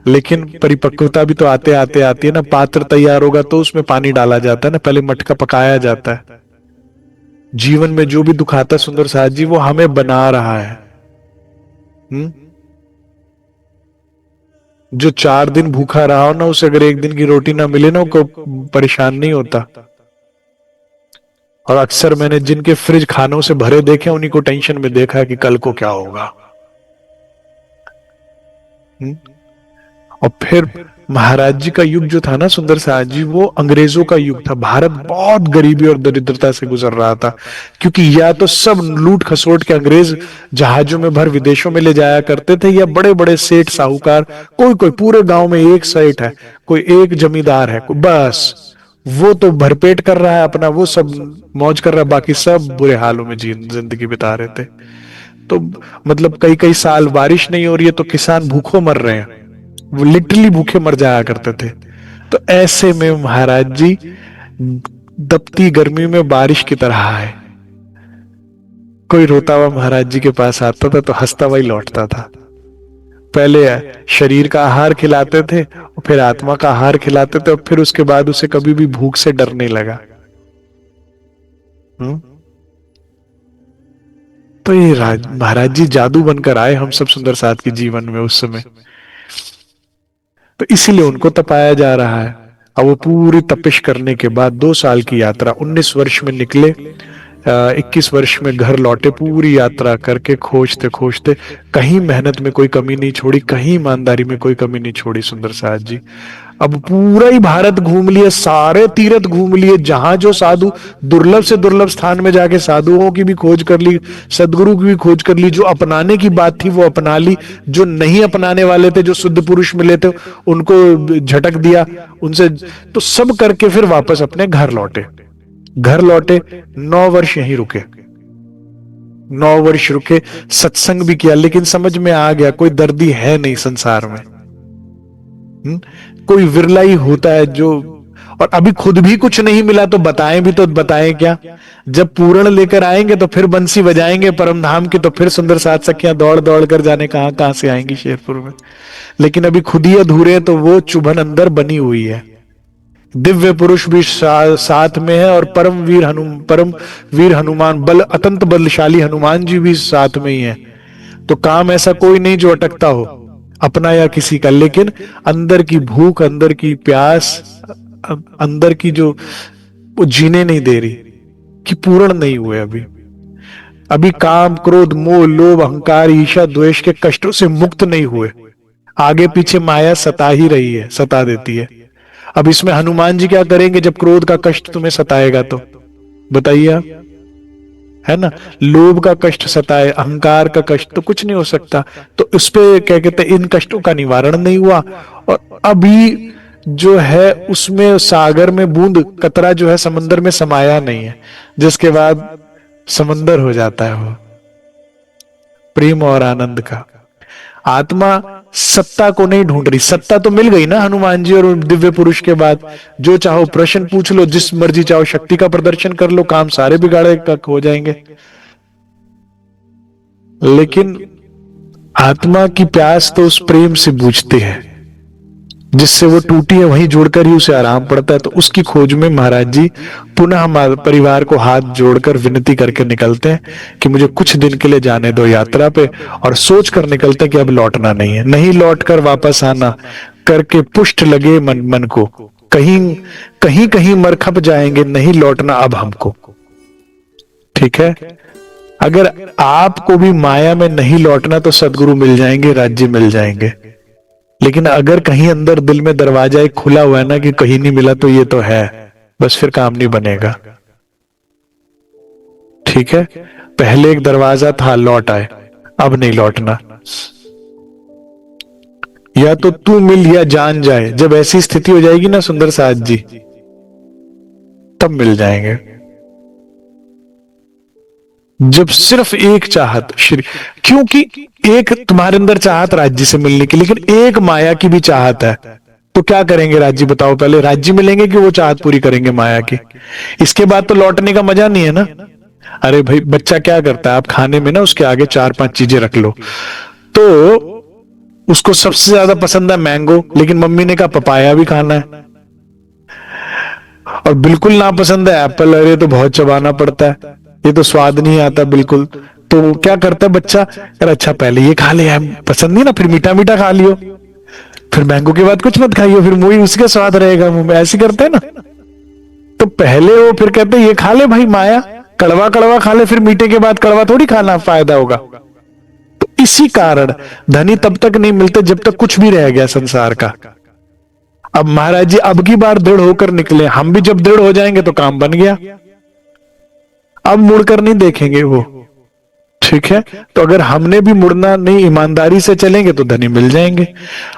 लेकिन परिपक्वता भी तो आते आते आती है ना। पात्र तैयार होगा तो उसमें पानी डाला जाता है ना, पहले मटका पकाया जाता है। जीवन में जो भी दुख आता है सुंदर साथ जी, वो हमें बना रहा है। जो 4 दिन भूखा रहा हो ना, उसे अगर एक दिन की रोटी ना मिले ना, को परेशान नहीं होता। और अक्सर मैंने जिनके फ्रिज खानों से भरे देखे, उन्हीं को टेंशन में देखा है कि कल को क्या होगा। और फिर महाराज जी का युग जो था ना सुंदर साथ जी, वो अंग्रेजों का युग था। भारत बहुत गरीबी और दरिद्रता से गुजर रहा था, क्योंकि या तो सब लूट खसोट के अंग्रेज जहाजों में भर विदेशों में ले जाया करते थे, या बड़े बड़े सेठ साहूकार, कोई कोई पूरे गांव में एक सेठ है, कोई एक जमींदार है, बस वो तो भरपेट कर रहा है अपना, वो सब मौज कर रहा है, बाकी सब बुरे हालों में जिंदगी बिता रहे थे। तो मतलब कई कई साल बारिश नहीं हो रही है तो किसान भूखों मर रहे हैं, वो लिटरली भूखे मर जाया करते थे। तो ऐसे में महाराज जी दबती गर्मी में बारिश की तरह है। कोई रोता हुआ महाराज जी के पास आता था तो हंसता हुआ ही लौटता था। पहले शरीर का आहार खिलाते थे, और फिर आत्मा का आहार खिलाते थे, और फिर उसके बाद उसे कभी भी भूख से डर नहीं लगा। तो ये महाराज जी जादू बनकर आए हम सब सुंदर साथ के जीवन में उस समय। तो इसीलिए उनको तपाया जा रहा है। अब वो पूरी तपिश करने के बाद 2 साल की यात्रा, 19 वर्ष में निकले, 21 वर्ष में घर लौटे, पूरी यात्रा करके खोजते खोजते, कहीं मेहनत में कोई कमी नहीं छोड़ी, कहीं ईमानदारी में कोई कमी नहीं छोड़ी सुंदर साथ जी। अब पूरा ही भारत घूम लिए, सारे तीर्थ घूम लिए, जहां जो साधु, दुर्लभ से दुर्लभ स्थान में जाके साधुओं की भी खोज कर ली, सदगुरु की भी खोज कर ली, जो अपनाने की बात थी वो अपना ली, जो नहीं अपनाने वाले थे, जो शुद्ध पुरुष मिले थे, उनको झटक दिया उनसे। तो सब करके फिर वापस अपने घर लौटे। घर लौटे, 9 वर्ष यहीं रुके, 9 वर्ष रुके, सत्संग भी किया, लेकिन समझ में आ गया कोई दर्दी है नहीं संसार में। कोई विरला ही होता है जो, और अभी खुद भी कुछ नहीं मिला तो बताएं भी तो बताएं क्या। जब पूर्ण लेकर आएंगे तो फिर बंसी बजाएंगे परम धाम की, तो फिर सुंदर साथ सखियां दौड़ दौड़ कर जाने कहां कहां से आएंगी शेरपुर में। लेकिन अभी खुद ही अधूरे हैं, तो वो चुभन अंदर बनी हुई है। दिव्य पुरुष भी साथ में है, और परम वीर हनुमान, बल अत्यंत बलशाली हनुमान जी भी साथ में ही है। तो काम ऐसा कोई नहीं जो अटकता हो, अपना या किसी का, लेकिन अंदर की भूख, अंदर की प्यास, अंदर की जो वो जीने नहीं दे रही, कि पूर्ण नहीं हुए अभी। अभी काम, क्रोध, मोह, लोभ, अहंकार, ईर्ष्या, द्वेष के कष्टों से मुक्त नहीं हुए। आगे पीछे माया सता ही रही है, सता देती है। अब इसमें हनुमान जी क्या करेंगे जब क्रोध का कष्ट तुम्हें सताएगा? तो बताइए आप, है ना, लोभ का कष्ट सताए, अहंकार का कष्ट, तो कुछ नहीं हो सकता। तो उस पे क्या कहते हैं, इन कष्टों का निवारण नहीं हुआ, और अभी जो है उसमें सागर में बूंद कतरा जो है समंदर में समाया नहीं है, जिसके बाद समंदर हो जाता है वो प्रेम और आनंद का। आत्मा सत्ता को नहीं ढूंढ रही, सत्ता तो मिल गई ना हनुमान जी और दिव्य पुरुष के बाद। जो चाहो प्रश्न पूछ लो, जिस मर्जी चाहो शक्ति का प्रदर्शन कर लो, काम सारे बिगाड़े तक हो जाएंगे। लेकिन आत्मा की प्यास तो उस प्रेम से बूझती है जिससे वो टूटी है, वहीं जोड़कर ही उसे आराम पड़ता है। तो उसकी खोज में महाराज जी पुनः हमारे परिवार को हाथ जोड़कर विनती करके निकलते हैं कि मुझे कुछ दिन के लिए जाने दो यात्रा पे, और सोच कर निकलते हैं कि अब लौटना नहीं है, नहीं लौटकर वापस आना, करके पुष्ट लगे मन को, कहीं कहीं कहीं मरखप जाएंगे, नहीं लौटना अब हमको। ठीक है, अगर आपको भी माया में नहीं लौटना तो सदगुरु मिल जाएंगे, राज्य मिल जाएंगे। लेकिन अगर कहीं अंदर दिल में दरवाजा एक खुला हुआ है ना कि कहीं नहीं मिला तो ये तो है, बस फिर काम नहीं बनेगा। ठीक है, पहले एक दरवाजा था, लौट आए, अब नहीं लौटना। या तो तू मिल या जान जाए, जब ऐसी स्थिति हो जाएगी ना सुंदर साथ जी, तब मिल जाएंगे। जब सिर्फ एक चाहत श्री, क्योंकि एक तुम्हारे अंदर चाहत राज्य से मिलने की, लेकिन एक माया की भी चाहत है। तो क्या करेंगे राज्य? बताओ, पहले राज्य मिलेंगे कि वो चाहत पूरी करेंगे माया की? इसके बाद तो लौटने का मजा नहीं है ना। अरे भाई, बच्चा क्या करता है, आप खाने में ना उसके आगे 4-5 चीजें रख लो, तो उसको सबसे ज्यादा पसंद है मैंगो, लेकिन मम्मी ने कहा पपाया भी खाना है, और बिल्कुल नापसंद है एप्पल, अरे तो बहुत चबाना पड़ता है, ये तो स्वाद नहीं आता बिल्कुल। तो क्या करता है बच्चा, यार अच्छा पहले ये खा ले, पसंद नहीं ना, फिर मीठा मीठा खा लियो, फिर मैंगो के बाद कुछ मत खाइयो, फिर वही उसका स्वाद रहेगा मुंह में, ऐसे करते हैं ना। तो पहले वो फिर कहते हैं ये खा ले भाई माया, कड़वा कड़वा खा ले, फिर मीठे के बाद कड़वा थोड़ी खाना फायदा होगा। तो इसी कारण धनी तब तक नहीं मिलते जब तक कुछ भी रह गया संसार का। अब महाराज जी अब की बार दृढ़ होकर निकले, हम भी जब दृढ़ हो जाएंगे तो काम बन गया, अब मुड़कर नहीं देखेंगे वो। ठीक है, तो अगर हमने भी मुड़ना नहीं, ईमानदारी से चलेंगे तो धनी मिल जाएंगे।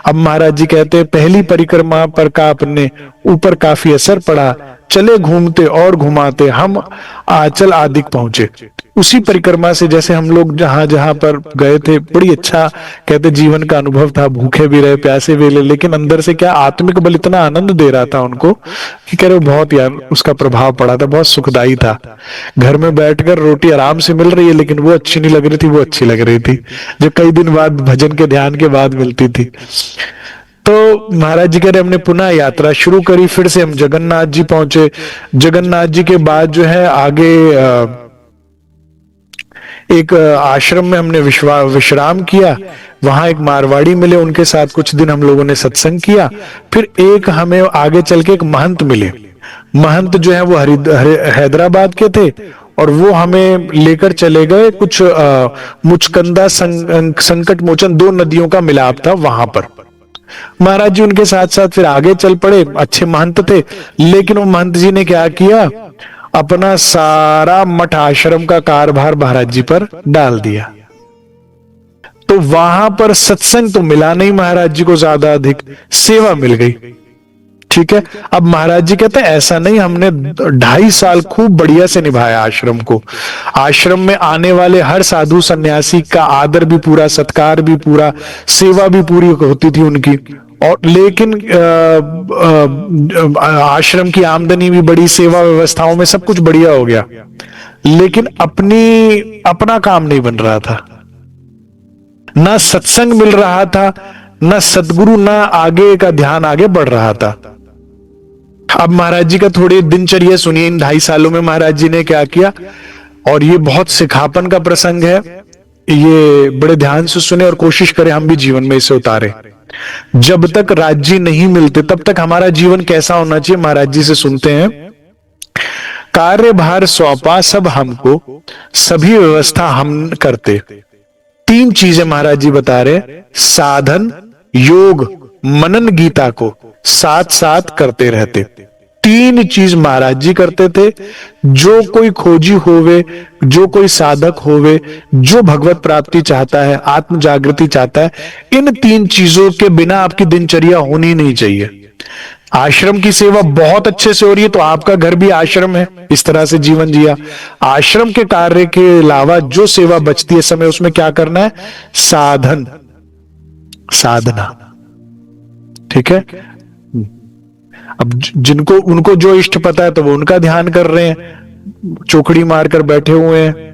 अब महाराज जी कहते हैं पहली परिक्रमा पर का अपने ऊपर काफी असर पड़ा, चले घूमते और घुमाते हम आंचल आदिक पहुंचे। उसी परिक्रमा से जैसे हम लोग जहां जहां पर गए थे, बड़ी अच्छा कहते जीवन का अनुभव था, भूखे भी रहे, प्यासे भी रहे, लेकिन अंदर से क्या आत्मिक बल इतना आनंद दे रहा था उनको कि कह रहे बहुत यार उसका प्रभाव पड़ा था, बहुत सुखदाई था। घर में बैठकर रोटी आराम से मिल रही है, लेकिन वो अच्छी नहीं लग रही थी, वो अच्छी लग रही थी जो कई दिन बाद भजन के ध्यान के बाद मिलती थी। तो महाराज जी कह रहे हमने पुनः यात्रा शुरू करी, फिर से हम जगन्नाथ जी पहुंचे। जगन्नाथ जी के बाद जो है आगे एक आश्रम में हमने विश्राम किया, वहां एक मारवाड़ी मिले, उनके साथ कुछ दिन हम लोगों ने सत्संग किया। फिर एक हमें आगे चल के एक महंत मिले, महंत जो है वो हैदराबाद के थे, और वो हमें लेकर चले गए कुछ मुचकंदा संकट मोचन, 2 नदियों का मिलाप था वहां पर। महाराज जी उनके साथ साथ फिर आगे चल पड़े, अच्छे महंत थे, लेकिन वो महंत जी ने क्या किया, अपना सारा मठ आश्रम का कारभार महाराज जी पर डाल दिया। तो वहां पर सत्संग तो मिला नहीं महाराज जी को, ज्यादा अधिक सेवा मिल गई। ठीक है, अब महाराज जी कहते हैं ऐसा नहीं, हमने 2.5 साल खूब बढ़िया से निभाया आश्रम को। आश्रम में आने वाले हर साधु सन्यासी का आदर भी पूरा, सत्कार भी पूरा, सेवा भी पूरी होती थी उनकी। और लेकिन आश्रम की आमदनी भी बड़ी, सेवा व्यवस्थाओं में सब कुछ बढ़िया हो गया, लेकिन अपना काम नहीं बन रहा था, ना सत्संग मिल रहा था, ना सदगुरु, ना आगे का ध्यान आगे बढ़ रहा था। अब महाराज जी का थोड़ी दिनचर्या सुनिए, इन 2.5 सालों में महाराज जी ने क्या किया, और ये बहुत सिखापन का प्रसंग है, ये बड़े ध्यान से सुने और कोशिश करें हम भी जीवन में इसे उतारे। जब तक राज्य नहीं मिलते तब तक हमारा जीवन कैसा होना चाहिए, महाराज जी से सुनते हैं। कार्यभार सौंपा सब हमको, सभी व्यवस्था हम करते। 3 चीजें महाराज जी बता रहे, साधन, योग, मनन गीता को साथ साथ करते रहते। 3 चीज महाराज जी करते थे। जो कोई खोजी होवे, जो कोई साधक होवे, जो भगवत प्राप्ति चाहता है, आत्म जागृति चाहता है, इन 3 चीजों के बिना आपकी दिनचर्या होनी नहीं चाहिए। आश्रम की सेवा बहुत अच्छे से हो रही है तो आपका घर भी आश्रम है, इस तरह से जीवन जिया। आश्रम के कार्य के अलावा जो सेवा बचती है समय, उसमें क्या करना है, साधन, साधना। ठीक है, अब जिनको उनको जो इष्ट पता है तो वो उनका ध्यान कर रहे हैं, चौकड़ी मारकर बैठे हुए हैं।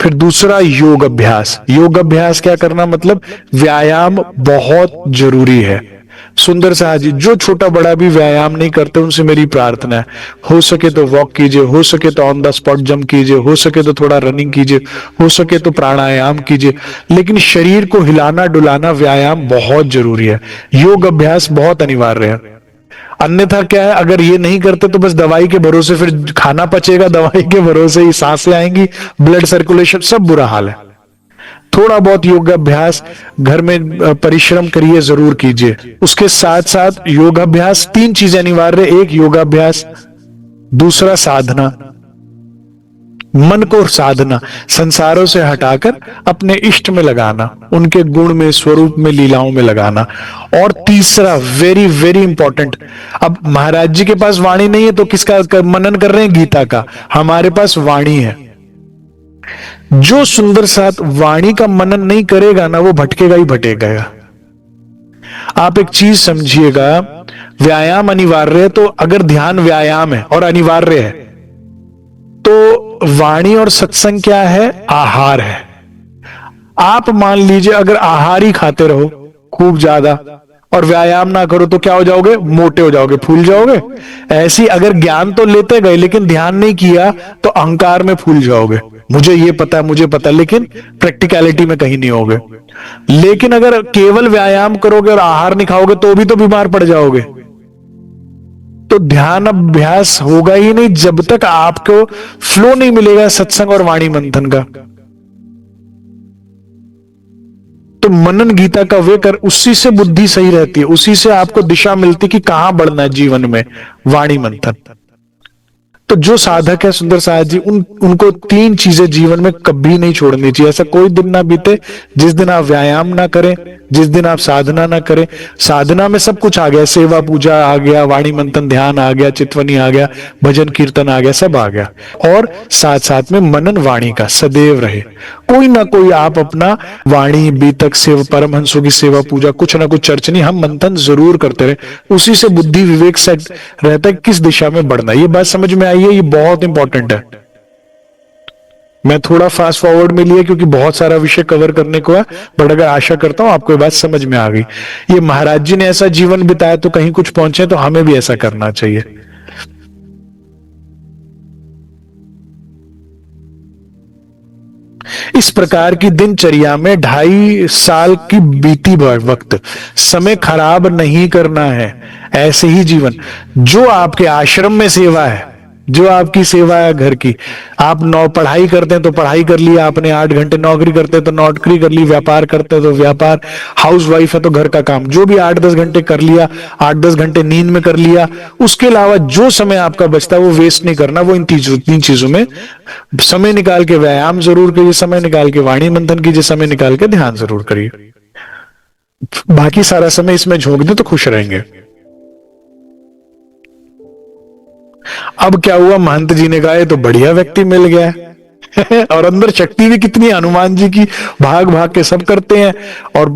फिर दूसरा योग अभ्यास। योग अभ्यास क्या करना, मतलब व्यायाम बहुत जरूरी है। सुंदर साहब जी जो छोटा बड़ा भी व्यायाम नहीं करते, उनसे मेरी प्रार्थना है, हो सके तो वॉक कीजिए, हो सके तो ऑन द स्पॉट जंप कीजिए, हो सके तो थोड़ा रनिंग कीजिए, हो सके तो प्राणायाम कीजिए, लेकिन शरीर को हिलाना डुलाना, व्यायाम बहुत जरूरी है। योग अभ्यास बहुत अनिवार्य है। अन्यथा क्या है, अगर ये नहीं करते तो बस दवाई के भरोसे, फिर खाना पचेगा दवाई के भरोसे ही, सांसें आएंगी, ब्लड सर्कुलेशन, सब बुरा हाल है। थोड़ा बहुत योगाभ्यास घर में परिश्रम करिए, जरूर कीजिए। उसके साथ साथ योगाभ्यास 3 चीजें अनिवार्य, एक योगाभ्यास, दूसरा साधना, मन को साधना, संसारों से हटाकर अपने इष्ट में लगाना, उनके गुण में, स्वरूप में, लीलाओं में लगाना। और तीसरा वेरी वेरी इंपॉर्टेंट, अब महाराज जी के पास वाणी नहीं है तो किसका मनन कर रहे हैं, गीता का। हमारे पास वाणी है। जो सुंदर साथ वाणी का मनन नहीं करेगा ना, वो भटकेगा ही भटकेगा। आप एक चीज समझिएगा, व्यायाम अनिवार्य है, तो अगर ध्यान व्यायाम है और अनिवार्य है, तो वाणी और सत्संग क्या है, आहार है। आप मान लीजिए अगर आहार ही खाते रहो खूब ज्यादा और व्यायाम ना करो तो क्या हो जाओगे, मोटे हो जाओगे, फूल जाओगे। ऐसी अगर ज्ञान तो लेते गए लेकिन ध्यान नहीं किया तो अहंकार में फूल जाओगे, मुझे ये पता है, मुझे पता है, लेकिन प्रैक्टिकलिटी में कहीं नहीं होगे। लेकिन अगर केवल व्यायाम करोगे और आहार नहीं खाओगे तो भी तो बीमार पड़ जाओगे। तो ध्यान अभ्यास होगा ही नहीं जब तक आपको फ्लो नहीं मिलेगा सत्संग और वाणी मंथन का। तो मनन गीता का वे कर, उसी से बुद्धि सही रहती है, उसी से आपको दिशा मिलती कि कहां बढ़ना है जीवन में, वाणी मंथन। तो जो साधक है सुंदर साहब जी, उनको 3 चीजें जीवन में कभी नहीं छोड़नी चाहिए। ऐसा कोई दिन ना बीते जिस दिन आप व्यायाम ना करें, जिस दिन आप साधना ना करें। साधना में सब कुछ आ गया, सेवा पूजा आ गया, वाणी मंथन ध्यान आ गया, चितवनी आ गया, भजन कीर्तन आ गया, सब आ गया। और साथ साथ में मनन वाणी का सदैव रहे। कोई ना कोई आप अपना वाणी, बीतक, सेवा, परमहंसों की सेवा पूजा, कुछ ना कुछ चर्चनी, हम मंथन जरूर करते रहे। उसी से बुद्धि विवेक सेट रहता है किस दिशा में बढ़ना। ये बात समझ में आई है, ये बहुत इंपॉर्टेंट है। मैं थोड़ा फास्ट फॉरवर्ड में लिया क्योंकि बहुत सारा विषय कवर करने को है, बट अगर आशा करता हूं आपको ये बात समझ में आ गई। ये महाराज जी ने ऐसा जीवन बिताया तो कहीं कुछ पहुंचे, तो हमें भी ऐसा करना चाहिए। इस प्रकार की दिनचर्या में 2.5 साल की बीती वक्त, समय खराब नहीं करना है। ऐसे ही जीवन, जो आपके आश्रम में सेवा है जो आपकी सेवा है घर की। आप 9 पढ़ाई करते हैं तो पढ़ाई कर लिया आपने, 8 घंटे नौकरी करते हैं तो नौकरी कर ली, व्यापार करते हैं तो व्यापार, हाउस वाइफ है तो घर का काम, जो भी 8-10 घंटे कर लिया, 8-10 घंटे नींद में कर लिया। उसके अलावा जो समय आपका बचता है वो वेस्ट नहीं करना, वो इन तीन चीजों में समय निकाल के व्यायाम जरूर करिए, समय निकाल के वाणी मंथन कीजिए, समय निकाल के ध्यान जरूर करिए। बाकी सारा समय इसमें झोंक दे तो खुश रहेंगे। अब क्या हुआ, महंत जी ने कहा ये तो बढ़िया व्यक्ति मिल गया और अंदर शक्ति भी कितनी, हनुमान जी की भाग भाग के सब करते हैं और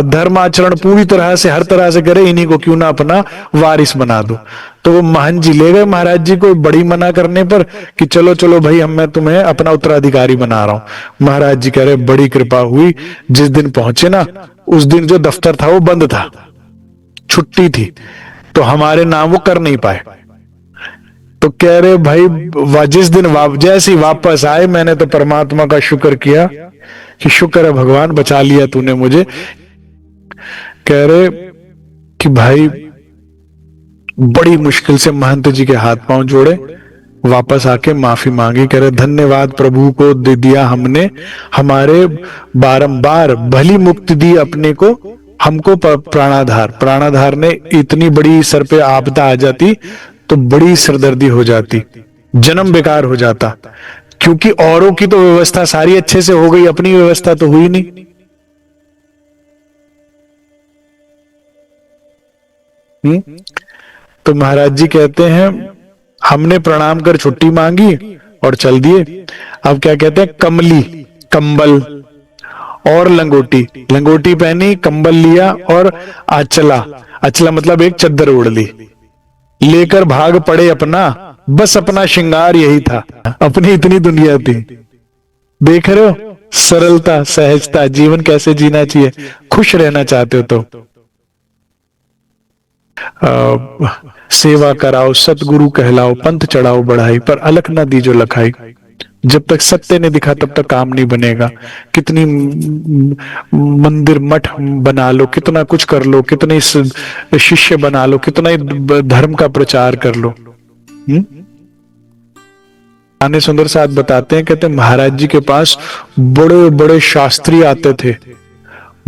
धर्म आचरण पूरी तरह से हर तरह से करे, इन्हीं को क्यों ना अपना वारिस बना दो। तो वो महंत जी ले गए महाराज जी को बड़ी मना करने पर कि चलो चलो भाई, मैं तुम्हें अपना उत्तराधिकारी बना रहा हूं। महाराज जी कह रहे बड़ी कृपा हुई, जिस दिन पहुंचे ना उस दिन जो दफ्तर था वो बंद था, छुट्टी थी, तो हमारे नाम वो कर नहीं पाए। तो कह रहे भाई जिस दिन जैसे ही वापस आए मैंने तो परमात्मा का शुक्र किया कि शुक्र है भगवान बचा लिया तूने मुझे। कह रहे कि भाई बड़ी मुश्किल से महंत जी के हाथ पांव जोड़े, वापस आके माफी मांगी। कह रहे धन्यवाद प्रभु को दे दिया हमने, हमारे बारंबार भली मुक्ति दी अपने को, हमको प्राणाधार ने इतनी बड़ी सर पे आपदा आ जाती तो बड़ी सिरदर्दी हो जाती, जन्म बेकार हो जाता, क्योंकि औरों की तो व्यवस्था सारी अच्छे से हो गई, अपनी व्यवस्था तो हुई नहीं। तो महाराज जी कहते हैं हमने प्रणाम कर छुट्टी मांगी और चल दिए। अब क्या कहते हैं, कमली, कंबल और लंगोटी, लंगोटी पहनी, कंबल लिया और आचला, आचला मतलब एक चद्दर ओढ़ ली, लेकर भाग पड़े अपना, बस अपना श्रृंगार यही था, अपनी इतनी दुनिया थी। देख रहे हो सरलता, सहजता, जीवन कैसे जीना चाहिए, खुश रहना चाहते हो तो सेवा कराओ, सतगुरु कहलाओ, पंथ चढ़ाओ बढ़ाई, पर अलख ना दीजो लखाई। जब तक सत्य नहीं दिखा तब तक काम नहीं बनेगा। कितनी मंदिर मठ बना लो, कितना कुछ कर लो, कितने शिष्य बना लो, कितना धर्म का प्रचार कर लो। आने सुंदर साथ बताते हैं, कहते हैं महाराज जी के पास बड़े बड़े शास्त्री आते थे,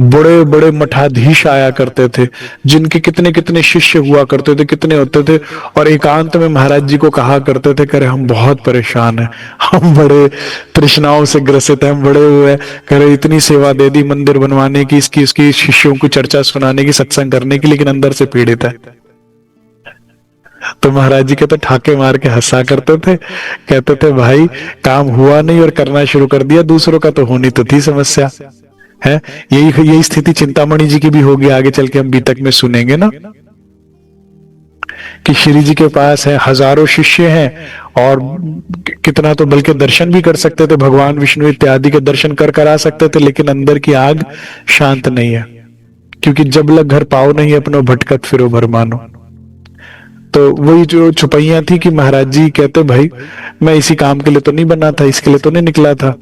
बड़े बड़े मठाधीश आया करते थे, जिनके कितने कितने शिष्य हुआ करते थे, कितने होते थे, और एकांत में महाराज जी को कहा करते थे, करे हम बहुत परेशान हैं, हम बड़े तृष्णाओं से ग्रसित हैं, हम बड़े हुए, करे इतनी सेवा दे दी मंदिर बनवाने की, इसकी उसकी शिष्यों को चर्चा सुनाने की, सत्संग करने की, लेकिन अंदर से पीड़ित है। तो महाराज जी कहते ठाके मार के हंसा करते थे, कहते थे भाई काम हुआ नहीं और करना शुरू कर दिया, दूसरों का तो होनी तो थी समस्या है। यही स्थिति चिंतामणि जी की भी होगी, आगे चल के हम बीतक में सुनेंगे ना, कि श्री जी के पास है हजारों शिष्य हैं और कितना तो बल्कि दर्शन भी कर सकते थे, भगवान विष्णु इत्यादि के दर्शन कर आ सकते थे, लेकिन अंदर की आग शांत नहीं है, क्योंकि जब लग घर पाओ नहीं अपनो भटकत फिरो भर मानो। तो वही जो छुपैया थी कि महाराज जी कहते भाई मैं इसी काम के लिए तो नहीं बना था, इसके लिए तो नहीं निकला था।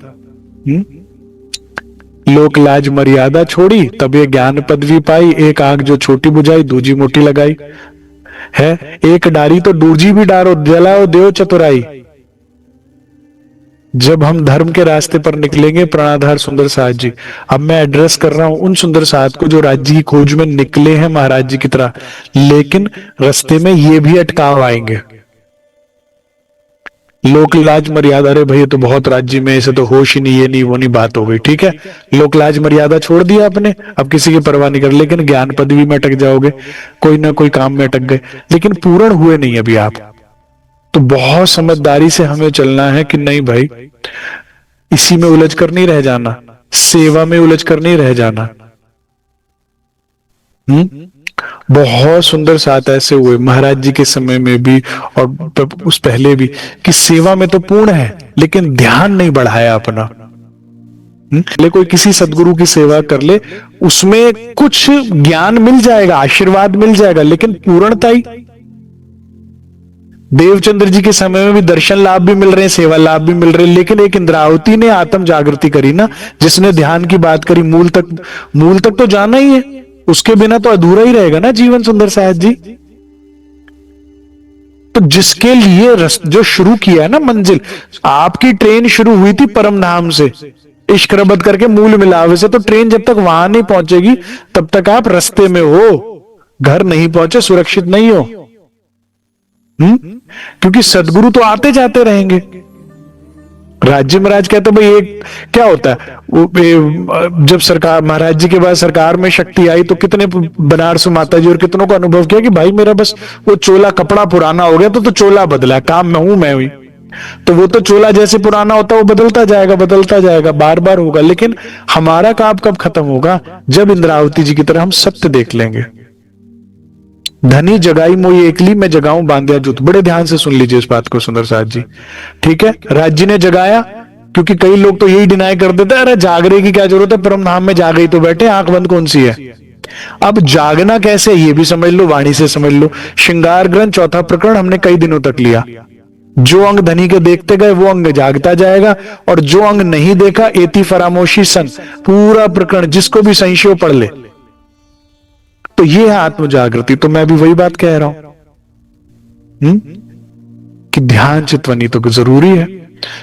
लोक लाज मर्यादा छोड़ी तब ये ज्ञान पदवी पाई, एक आग जो छोटी बुझाई दूजी मोटी लगाई है, एक डारी तो दूजी भी डारो, जलाओ देव चतुराई। जब हम धर्म के रास्ते पर निकलेंगे, प्राणाधार सुंदर साथ जी, अब मैं एड्रेस कर रहा हूं उन सुंदर साथ को जो राज्य की खोज में निकले हैं महाराज जी की तरह, लेकिन रास्ते में ये भी अटकाव आएंगे। लोक लाज मर्यादा, अरे भैया तो बहुत राज्य में ऐसे तो होश ही नहीं, ये नहीं वो नहीं, बात हो गई, ठीक है, लोक लाज मर्यादा छोड़ दिया आपने, अब किसी की परवाह नहीं कर, लेकिन ज्ञान पदवी में अटक जाओगे, कोई ना कोई काम में अटक गए, लेकिन पूर्ण हुए नहीं अभी आप। तो बहुत समझदारी से हमें चलना है कि नहीं भाई इसी में उलझ कर नहीं रह जाना, सेवा में उलझ कर नहीं रह जाना। बहुत सुंदर साथ ऐसे हुए महाराज जी के समय में भी और उस पहले भी, कि सेवा में तो पूर्ण है लेकिन ध्यान नहीं बढ़ाया अपना। कोई किसी सदगुरु की सेवा कर ले, उसमें कुछ ज्ञान मिल जाएगा, आशीर्वाद मिल जाएगा, लेकिन पूर्णता ही। देवचंद्र जी के समय में भी दर्शन लाभ भी मिल रहे हैं, सेवा लाभ भी मिल रहे हैं, लेकिन एक इंद्रावती ने आत्म जागृति करी ना, जिसने ध्यान की बात करी, मूल तक तो जाना ही है, उसके बिना तो अधूरा ही रहेगा ना जीवन सुंदर साहब जी। तो तो जिसके लिए जो शुरू किया है ना मंजिल, आपकी ट्रेन शुरू हुई थी परम धाम से, इश्क रबत करके मूल मिलावे से, तो ट्रेन जब तक वहां नहीं पहुंचेगी तब तक आप रास्ते में हो, घर नहीं पहुंचे, सुरक्षित नहीं हो। क्योंकि सदगुरु तो आते जाते रहेंगे। राज्य महाराज कहते भाई एक क्या होता है वो, जब सरकार महाराज जी के बाद सरकार में शक्ति आई तो कितने बनारस माता जी और कितनों को अनुभव किया कि भाई मेरा बस वो चोला कपड़ा पुराना हो गया तो चोला बदला, काम में हूं मैं हुई, तो वो तो चोला जैसे पुराना होता है वो बदलता जाएगा, बार बार होगा। लेकिन हमारा काम कब खत्म होगा? जब इंद्रावती जी की तरह हम सत्य देख लेंगे। धनी जगाई मोई एकली, मैं जगाऊं बांधिया जुत। बड़े ध्यान से सुन लीजिए इस बात को सुंदर साथ जी, ठीक है। राज जी ने जगाया, क्योंकि कई लोग तो यही डिनाई कर देते हैं, अरे जागने की क्या जरूरत है, परम धाम में जागे ही तो बैठे, आंख बंद कौन सी है। अब जागना कैसे ये भी समझ लो, वाणी से समझ लो। श्रृंगार ग्रंथ चौथा प्रकरण हमने कई दिनों तक लिया। जो अंग धनी के देखते गए वो अंग जागता जाएगा, और जो अंग नहीं देखा एति फरामोशी सन, पूरा प्रकरण जिसको भी संशय पढ़ ले। तो ये है आत्म जागृति। तो मैं भी वही बात कह रहा हूं कि ध्यान चितवनी तो जरूरी है,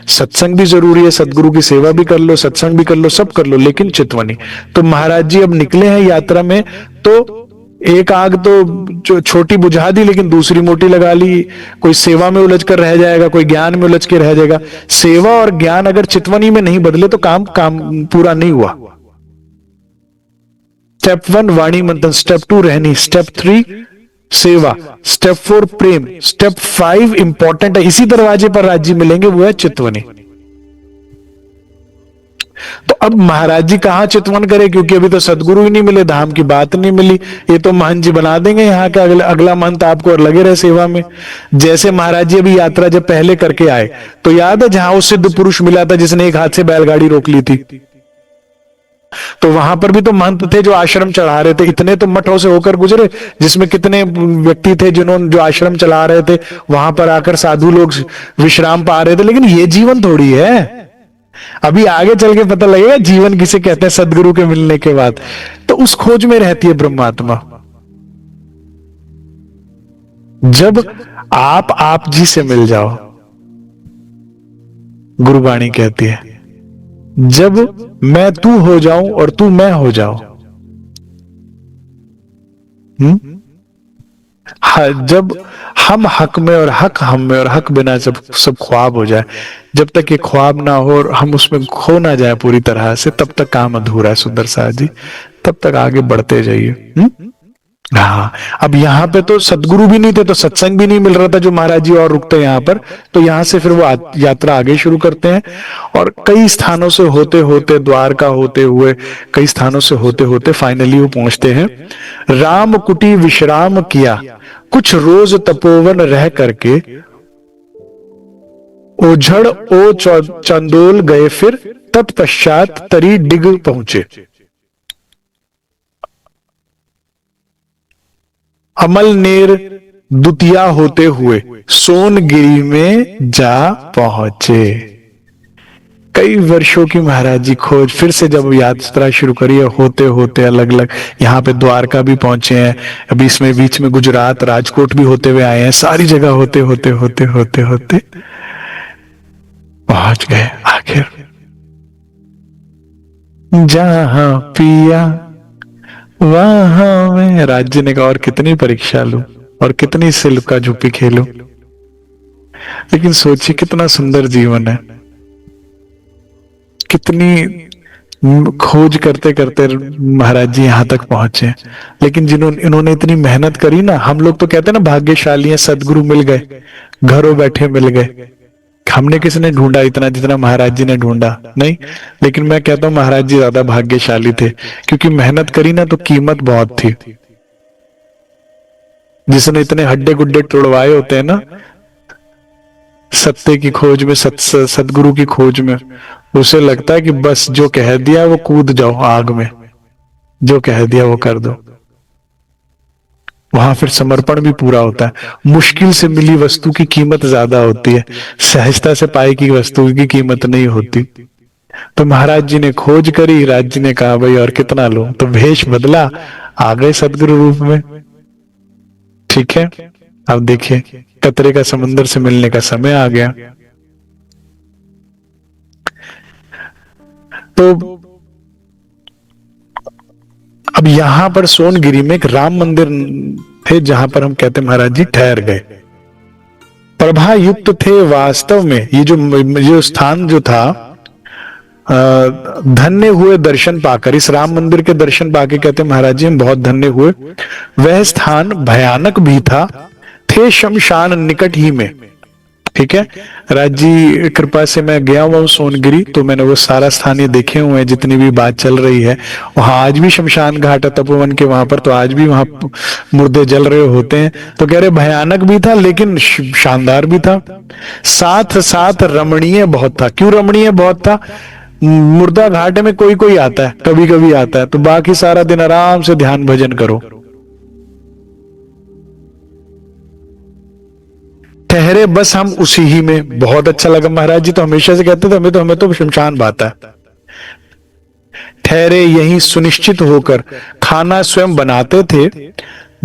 सत्संग भी जरूरी है, सदगुरु की सेवा भी कर लो, सत्संग भी कर लो, सब कर लो, लेकिन चितवनी। तो महाराज जी अब निकले हैं यात्रा में, तो एक आग तो जो छोटी बुझा दी, लेकिन दूसरी मोटी लगा ली। कोई सेवा में उलझ कर रह जाएगा, कोई ज्ञान में उलझ के रह जाएगा। सेवा और ज्ञान अगर चितवनी में नहीं बदले तो काम पूरा नहीं हुआ। स्टेप 1 वाणी मंथन, स्टेप 2 रहनी, स्टेप 3 सेवा, स्टेप 4 प्रेम, स्टेप 5 इंपॉर्टेंट है, इसी दरवाजे पर राज्य मिलेंगे, वो है चितवनी। तो अब महाराज जी कहां चितवन करे, क्योंकि अभी तो सदगुरु ही नहीं मिले, धाम की बात नहीं मिली। ये तो महंत जी बना देंगे यहाँ के अगला मंथ आपको, और लगे रहे सेवा में। जैसे महाराज जी अभी यात्रा जब पहले करके आए, तो याद है जहां वो सिद्ध पुरुष मिला था जिसने एक हाथ से बैलगाड़ी रोक ली थी, तो वहां पर भी तो महंत थे जो आश्रम चढ़ा रहे थे। इतने तो मठों से होकर गुजरे जिसमें कितने व्यक्ति थे जिन्होंने जो आश्रम चला रहे थे, वहां पर आकर साधु लोग विश्राम पा रहे थे। लेकिन ये जीवन थोड़ी है, अभी आगे चल के पता लगेगा जीवन किसे कहते हैं सदगुरु के मिलने के बाद। तो उस खोज में रहती है ब्रह्मात्मा। जब आप जी से मिल जाओ, गुरुवाणी कहती है, जब मैं तू हो जाऊं और तू मैं हो जाऊं, जब हम हक में और हक हम में और हक बिना सब ख्वाब हो जाए, जब तक ये ख्वाब ना हो और हम उसमें खो ना जाए पूरी तरह से, तब तक काम अधूरा है सुंदर साथ जी, तब तक आगे बढ़ते जाइए। हाँ, अब यहाँ पे तो सदगुरु भी नहीं थे तो सत्संग भी नहीं मिल रहा था जो महाराज जी और रुकते यहाँ पर, तो यहाँ से फिर वो यात्रा आगे शुरू करते हैं। और कई स्थानों से होते होते, द्वारका होते हुए, कई स्थानों से होते होते फाइनली वो पहुंचते हैं। राम कुटी विश्राम किया, कुछ रोज तपोवन रह करके, ओझड़ ओ चंदोल गए, फिर तत्पश्चात तरी डिग पहुंचे। अमलनेर दुतिया होते हुए सोनगिरी में जा पहुंचे। कई वर्षों की महाराज जी खोज, फिर से जब यात्रा शुरू करी है, होते होते अलग अलग, यहाँ पे द्वारका भी पहुंचे हैं, अभी इसमें बीच में गुजरात राजकोट भी होते हुए आए हैं, सारी जगह होते होते होते होते होते पहुंच गए आखिर जहां पिया वहां में। राज्य ने कहा और कितनी परीक्षा लूं और कितनी सिल्व का झुप्पी खेलूं, लेकिन सोचिए कितना सुंदर जीवन है, कितनी खोज करते करते महाराज जी यहां तक पहुंचे। लेकिन इन्होंने इतनी मेहनत करी ना, हम लोग तो कहते हैं ना भाग्यशाली हैं, सदगुरु मिल गए, घरों बैठे मिल गए। हमने किसने ढूंढा इतना जितना महाराज जी ने ढूंढा? नहीं। लेकिन मैं कहता हूं महाराज जी ज्यादा भाग्यशाली थे, क्योंकि मेहनत करी ना तो कीमत बहुत थी। जिसने इतने हड्डे गुड्डे तोड़वाए होते हैं ना सत्य की खोज में, सदगुरु की खोज में, उसे लगता है कि बस जो कह दिया वो कूद जाओ आग में, जो कह दिया वो कर दो। वहां फिर समर्पण भी पूरा होता है। मुश्किल से मिली वस्तु की कीमत ज्यादा होती है, सहजता से पाई की वस्तु की कीमत नहीं होती। तो महाराज जी ने खोज करी, राज जी ने कहा भाई और कितना लो, तो भेष बदला, आ गए सदगुरु रूप में। ठीक है, अब देखिए कतरे का समंदर से मिलने का समय आ गया। तो अब यहां पर सोनगिरी में एक राम मंदिर थे, जहां पर हम कहते महाराज जी ठहर गए। प्रभा युक्त थे वास्तव में। ये जो स्थान जो था, धन्य हुए दर्शन पाकर, इस राम मंदिर के दर्शन पाके कहते महाराज जी हम बहुत धन्य हुए। वह स्थान भयानक भी था, थे शमशान निकट ही में। ठीक है, राज जी कृपा से मैं गया हुआ हूँ सोनगिरी, तो मैंने वो सारा स्थान ये देखे हुए हैं जितनी भी बात चल रही है। वहां आज भी शमशान घाट है तपोवन के वहां पर, तो आज भी वहां मुर्दे जल रहे होते हैं। तो कह रहे भयानक भी था लेकिन शानदार भी था, साथ साथ रमणीय बहुत था। क्यों रमणीय बहुत था? मुर्दा घाट में कोई कोई आता है, कभी कभी आता है, तो बाकी सारा दिन आराम से ध्यान भजन करो। ठहरे बस हम उसी ही में। बहुत अच्छा लगा, महाराज जी तो हमेशा से कहते थे हमें तो शमशान बात है। ठहरे यहीं सुनिश्चित होकर, खाना स्वयं बनाते थे,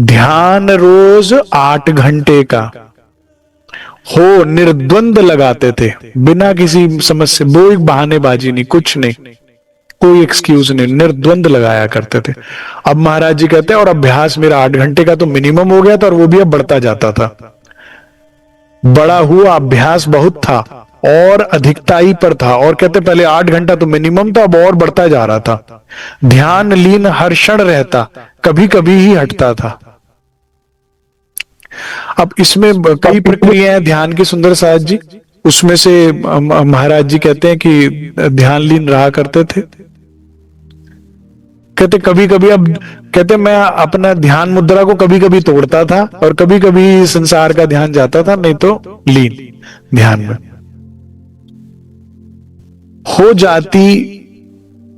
ध्यान रोज 8 घंटे का हो निर्द्वंद लगाते थे, बिना किसी समस्या, कोई बहानेबाजी नहीं, कुछ नहीं, कोई एक्सक्यूज नहीं, निर्द्वंद लगाया करते थे। अब महाराज जी कहते हैं और अभ्यास मेरा 8 घंटे का तो मिनिमम हो गया था, और वो भी अब बढ़ता जाता था। बड़ा हुआ, अभ्यास बहुत था और अधिकताई पर था। और कहते पहले 8 घंटा तो मिनिमम था, अब और बढ़ता जा रहा था। ध्यान लीन हर क्षण रहता, कभी कभी ही हटता था। अब इसमें कई प्रक्रियाएं हैं ध्यान की सुंदर साज जी। उसमें से महाराज जी कहते हैं कि ध्यान लीन रहा करते थे। कहते कभी कभी, अब कहते मैं अपना ध्यान मुद्रा को कभी कभी तोड़ता था और कभी कभी संसार का ध्यान जाता था, नहीं तो लीन ध्यान में हो जाती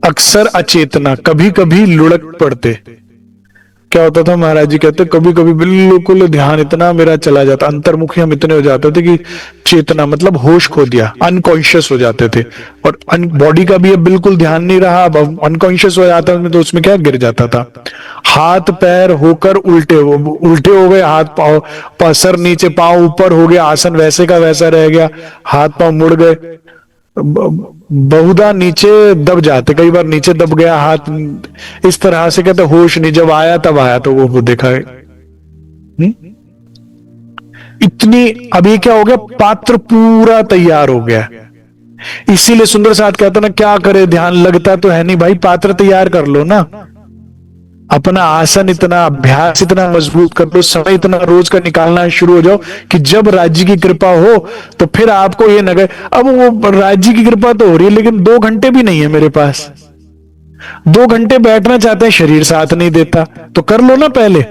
अक्सर अचेतना, कभी कभी लुढ़क पड़ते। क्या होता था महाराज जी कहते कभी कभी बिल्कुल ध्यान इतना मेरा चला जाता, अंतर्मुखी हम इतने हो जाते थे कि चेतना मतलब होश खो दिया, अनकॉन्शियस हो जाते थे। और बॉडी का भी अब बिल्कुल ध्यान नहीं रहा, अब अनकॉन्शियस हो जाता है, तो उसमें क्या गिर जाता था। हाथ पैर होकर उल्टे हो गए, हाथ पांव, सर नीचे पांव ऊपर हो गया, आसन वैसे का वैसा रह गया, हाथ पांव मुड़ गए, बहुधा नीचे दब जाते, कई बार नीचे दब गया हाथ, इस तरह से कहते होश नहीं, जब आया तब आया, तो वो देखा है। इतनी, अभी क्या हो गया, पात्र पूरा तैयार हो गया। इसीलिए सुंदर साथ कहता ना, क्या करे ध्यान लगता तो है नहीं भाई, पात्र तैयार कर लो ना, अपना आसन इतना, अभ्यास इतना मजबूत कर लो, समय इतना रोज का निकालना शुरू हो जाओ कि जब राज्य की कृपा हो तो फिर आपको ये न गए। अब वो राज्य की कृपा तो हो रही है, लेकिन 2 घंटे भी नहीं है मेरे पास, 2 घंटे बैठना चाहते हैं, शरीर साथ नहीं देता, तो कर लो ना पहले,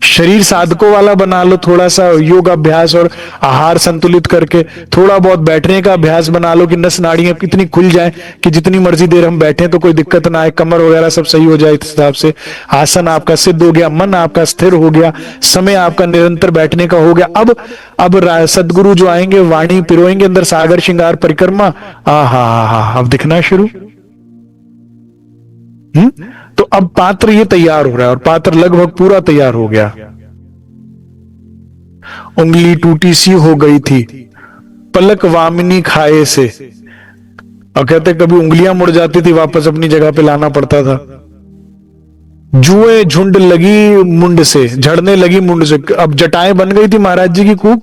शरीर साधकों वाला बना लो, थोड़ा सा योग अभ्यास और आहार संतुलित करके थोड़ा बहुत बैठने का अभ्यास बना लो कि नस नाड़ियां कितनी खुल जाए कि जितनी मर्जी देर हम बैठे तो कोई दिक्कत ना आए, कमर वगैरह सब सही हो जाए। इस हिसाब से आसन आपका सिद्ध हो गया, मन आपका स्थिर हो गया, समय आपका निरंतर बैठने का हो गया। अब सदगुरु जो आएंगे वाणी पिरोएंगे अंदर सागर श्रृंगार परिक्रमा, हा अब दिखना शुरू। तो अब पात्र ये तैयार हो रहा है, और पात्र लगभग पूरा तैयार हो गया। उंगली टूटी सी हो गई थी, पलक वामिनी खाए से, और कहते कभी उंगलियां मुड़ जाती थी, वापस अपनी जगह पे लाना पड़ता था। जुए झुंड लगी मुंड से, झड़ने लगी मुंड से, अब जटाएं बन गई थी महाराज जी की खूब,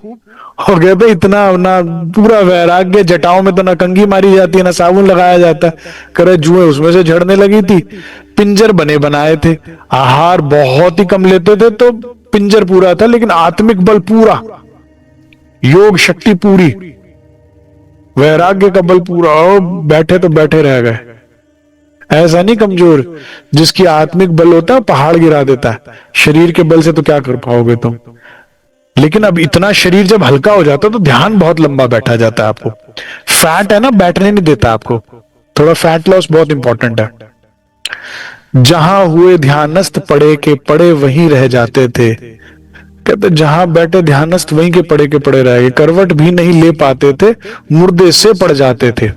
हो गया था इतना ना, पूरा वैराग्य, जटाओं में तो ना कंघी मारी जाती है ना साबुन लगाया जाता है, करे जुए उसमें से झड़ने लगी थी। पिंजर बने बनाए थे, आहार बहुत ही कम लेते थे, तो पिंजर पूरा था, लेकिन आत्मिक बल पूरा, योग शक्ति पूरी, वैराग्य का बल पूरा, और बैठे तो बैठे रह गए। ऐसा नहीं कमजोर, जिसकी आत्मिक बल होता है पहाड़ गिरा देता है, शरीर के बल से तो क्या कर पाओगे तुम। लेकिन अब इतना शरीर जब हल्का हो जाता है तो ध्यान बहुत लंबा बैठा जाता है। आपको फैट है ना, बैठने नहीं देता आपको, थोड़ा फैट लॉस बहुत इंपॉर्टेंट है। जहां हुए ध्यानस्थ पड़े के पड़े वहीं रह जाते थे, कहते जहां बैठे ध्यानस्थ वहीं के पड़े रह गए, करवट भी नहीं ले पाते थे, मुर्दे से पड़ जाते थे।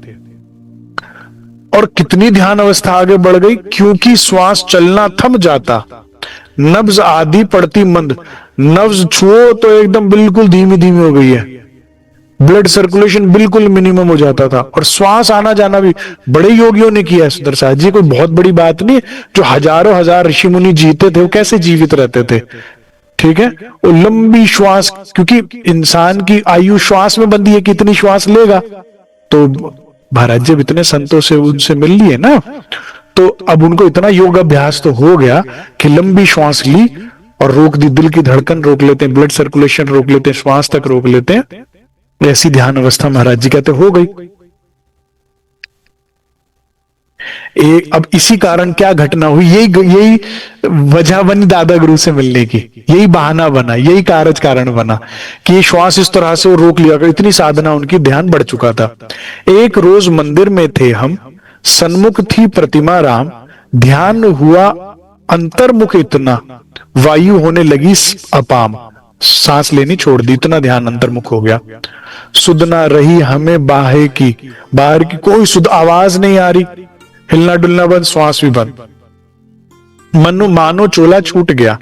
और कितनी ध्यान अवस्था आगे बढ़ गई, क्योंकि श्वास चलना थम जाता, नब्ज आधी पड़ती मंद, नब्ज छुओ तो एकदम बिल्कुल धीमी धीमी हो गई है, ब्लड सर्कुलेशन बिल्कुल मिनिमम हो जाता था, और श्वास आना जाना भी। बड़े योगियों ने किया है सुदर्शन जी, कोई बहुत बड़ी बात नहीं। जो हजारों हजार ऋषि मुनि जीते थे वो कैसे जीवित रहते थे, ठीक है, वो लंबी श्वास, क्योंकि इंसान की आयु श्वास में बंधी है, कितनी श्वास लेगा। तो महाराज जब इतने संतों से उनसे मिल लिए ना, तो अब उनको इतना योग अभ्यास तो हो गया कि लंबी श्वास ली और रोक दी, दिल की धड़कन रोक लेते हैं, ब्लड सर्कुलेशन रोक लेते हैं, श्वास तक रोक लेते हैं। ऐसी ध्यान अवस्था महाराज जी कहते हो गई। एक अब इसी कारण क्या घटना हुई, यही वजह बनी दादा गुरु से मिलने की, यही बहाना बना, यही कारज कारण बना कि श्वास इस तरह से वो रोक लिया कर, इतनी साधना उनकी, ध्यान बढ़ चुका था। एक रोज मंदिर में थे हम, सन्मुख थी प्रतिमा राम, ध्यान हुआ अंतर्मुख इतना, वायु होने लगी अपाम, सांस लेनी छोड़ दी, इतना ध्यान अंतर्मुख हो गया। सुध ना रही हमें बाहे की, बाहर की कोई शुद्ध आवाज नहीं आ रही, हिलना डुलना बंद, श्वास भी बंद, मनु मानो चोला छूट गया।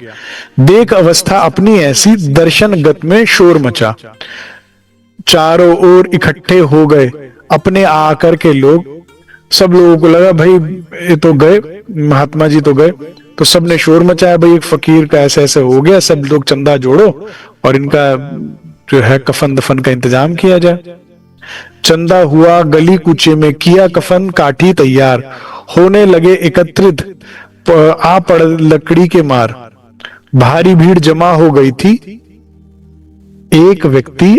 देख अवस्था अपनी ऐसी, दर्शन गत में शोर मचा, चारों ओर इकट्ठे हो गए अपने आकर के लोग। सब लोगों को लगा भाई ये तो गए, महात्मा जी तो गए, तो सबने शोर मचाया, भाई एक फकीर का ऐसे ऐसे हो गया, सब लोग चंदा जोड़ो और इनका जो है कफन दफन का इंतजाम किया जाए। चंदा हुआ गली कूचे में, किया कफन काठी तैयार, होने लगे एकत्रित आ पड़ लकड़ी के मार, भारी भीड़ जमा हो गई थी, एक व्यक्ति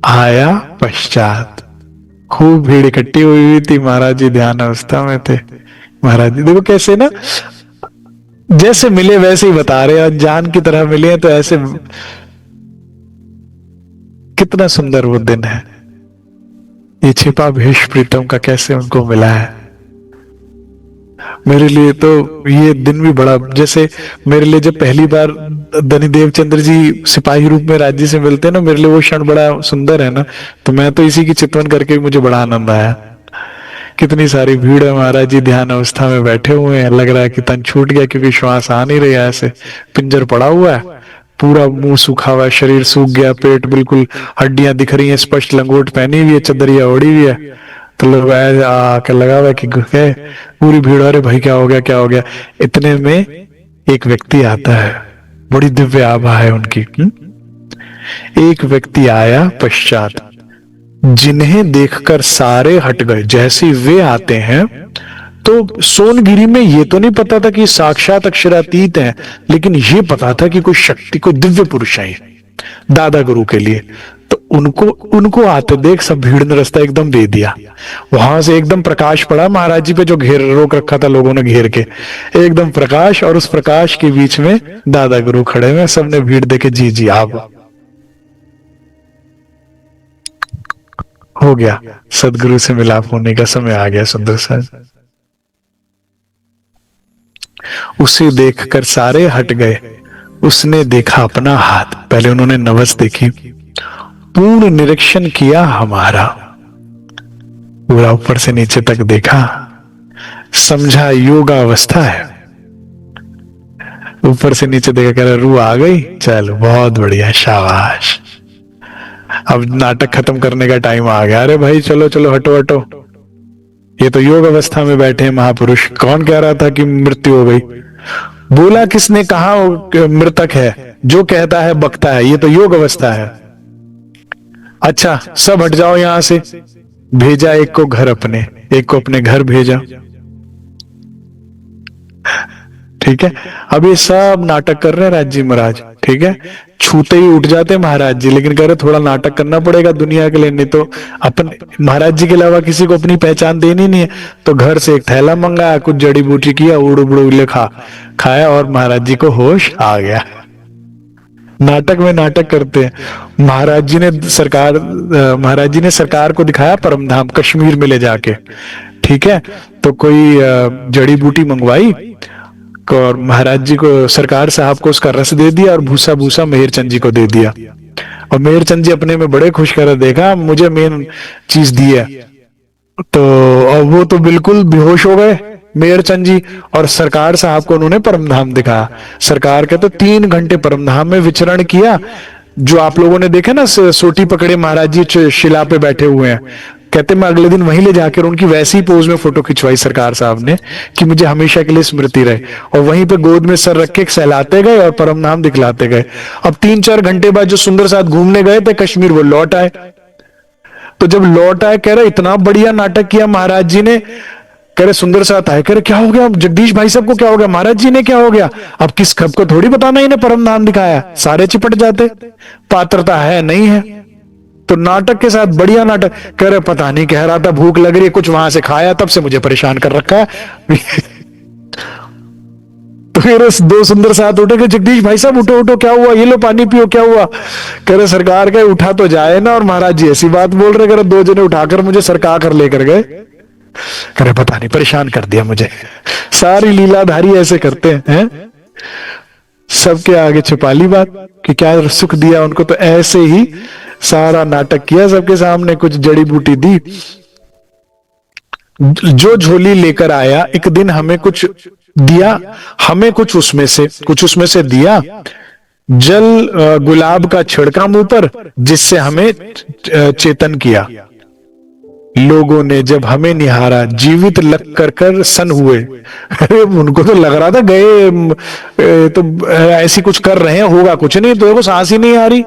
आया पश्चात। खूब भीड़ इकट्ठी हुई थी, महाराज जी ध्यान अवस्था में थे। महाराज जी देखो कैसे ना, जैसे मिले वैसे ही बता रहे हैं, जान की तरह मिले हैं, तो ऐसे कितना सुंदर वो दिन है, ये छिपा भेष प्रीतम का कैसे उनको मिला है। मेरे लिए तो ये दिन भी बड़ा, जैसे मेरे लिए जब पहली बार धनी देवचंद्र जी सिपाही रूप में राज्य से मिलते हैं ना, मेरे लिए वो क्षण बड़ा सुंदर है ना, तो मैं तो इसी की चितवन करके मुझे बड़ा आनंद आया। कितनी सारी भीड़ है, महाराज जी ध्यान अवस्था में बैठे हुए हैं, लग रहा है कि तन छूट गया क्योंकि श्वास आ नहीं रही है, ऐसे पिंजर पड़ा हुआ है, पूरा मुंह सूखा हुआ है, शरीर सूख गया, पेट बिल्कुल, हड्डियां दिख रही हैं स्पष्ट, लंगोट पहनी हुई है, चदरिया ओढ़ी हुई है, तो लोग आके लगा हुआ कि पूरी भीड़, अरे भाई क्या हो गया क्या हो गया। इतने में एक व्यक्ति आता है, बड़ी दिव्य आभा है उनकी। एक व्यक्ति आया पश्चात, जिन्हें देखकर सारे हट गए। जैसे वे आते हैं तो सोनगिरी में ये तो नहीं पता था कि साक्षात अक्षरातीत है, लेकिन ये पता था कि कोई शक्ति, कोई दिव्य पुरुष है दादा गुरु के लिए। तो उनको आते देख सब भीड़ ने रास्ता एकदम दे दिया, वहां से एकदम प्रकाश पड़ा महाराज जी पे, जो घेर रोक रखा था लोगों ने घेर के, एकदम प्रकाश, और उस प्रकाश के बीच में दादा गुरु खड़े हुए, सबने भीड़ देखे, जी जी आप हो गया, सदगुरु से मिलाप होने का समय आ गया। सुंदर साहब उसे देखकर सारे हट गए, उसने देखा अपना हाथ, पहले उन्होंने नवस देखी, पूर्ण निरीक्षण किया हमारा, पूरा ऊपर से नीचे तक देखा, समझा योगा अवस्था है, ऊपर से नीचे देखा, कह रहा रूह आ गई, चलो बहुत बढ़िया, शाबाश, अब नाटक खत्म करने का टाइम आ गया, अरे भाई चलो चलो हटो हटो, ये तो योग अवस्था में बैठे हैं महापुरुष। कौन कह रहा था कि मृत्यु हो गई? बोला किसने, कहा मृतक है, जो कहता है बकता है, ये तो योग अवस्था है। अच्छा सब हट जाओ यहां से, भेजा एक को घर अपने, एक को अपने घर भेजा, ठीक है। अब ये सब नाटक कर रहे हैं राज जी महाराज, ठीक है, छूते ही उठ जाते महाराज जी, लेकिन कह रहे थोड़ा नाटक करना पड़ेगा दुनिया के लिए, नहीं तो अपन महाराज जी के अलावा किसी को अपनी पहचान देनी नहीं है। तो घर से एक थैला मंगाया, कुछ जड़ी बूटी किया, उड़ उड़ खाया, और महाराज जी को होश आ गया। नाटक में नाटक करते हैं। महाराज जी ने सरकार को दिखाया परमधाम कश्मीर में ले जाके, ठीक है, तो कोई जड़ी बूटी मंगवाई और महाराज जी को, सरकार साहब को उसका रस दे दिया और भूसा भूसा मेहरचंद जी को दे दिया, और मेहरचंद जी अपने में बड़े खुश कर, देखा मुझे मेन चीज दी है, तो और वो तो बिल्कुल बेहोश हो गए, मेयरचंद जी, और सरकार साहब को उन्होंने परमधाम दिखाया। सरकार कहते 3 घंटे परमधाम में विचरण किया। जो आप लोगों ने देखा ना, सोटी पकड़े महाराज जी शिला पे बैठे हुए हैं, कहते मैं अगले दिन वहीं ले जाकर उनकी वैसी पोज में फोटो खिंचवाई सरकार साहब ने कि मुझे हमेशा के लिए स्मृति रहे। और वहीं पे गोद में सर रख के सहलाते गए और परमधाम दिखलाते गए। अब 3-4 घंटे बाद जो सुंदर साथ घूमने गए थे कश्मीर, वो लौट आए। तो जब लौट आए कह रहे इतना बढ़िया नाटक किया महाराज जी ने। कह रहे सुंदर साथ आए, कह रहे क्या हो गया जगदीश भाई साहब को, क्या हो गया महाराज जी ने, क्या हो गया? अब किस खब को थोड़ी बताना, इन्हें परमधाम दिखाया, सारे चिपट जाते। पात्रता है नहीं है, तो नाटक के साथ बढ़िया नाटक। कह रहे पता नहीं, कह रहा था भूख लग रही है, कुछ वहां से खाया, तब से मुझे परेशान कर रखा है। तो फिर 2 सुंदर साथ उठे कि जगदीश भाई साहब उठो उठो, क्या हुआ, ये लो पानी पियो, क्या हुआ? कह रहे सरकार का उठा तो जाए ना, और महाराज जी ऐसी बात बोल रहे। कह रहे 2 जने उठाकर मुझे सरका कर लेकर गए। कह रहे पता नहीं, परेशान कर दिया मुझे। सारी लीलाधारी ऐसे करते हैं, सबके आगे छिपा ली बात कि क्या सुख दिया उनको। तो ऐसे ही सारा नाटक किया सबके सामने, कुछ जड़ी बूटी दी। जो झोली लेकर आया एक दिन हमें कुछ दिया, हमें कुछ उसमें से दिया। जल गुलाब का छिड़का मुंह पर, जिससे हमें चेतन किया। लोगों ने जब हमें निहारा जीवित लग कर सन हुए। अरे उनको तो लग रहा था गए तो ऐसी कुछ कर रहे हैं, होगा कुछ नहीं। तो सांस ही नहीं आ रही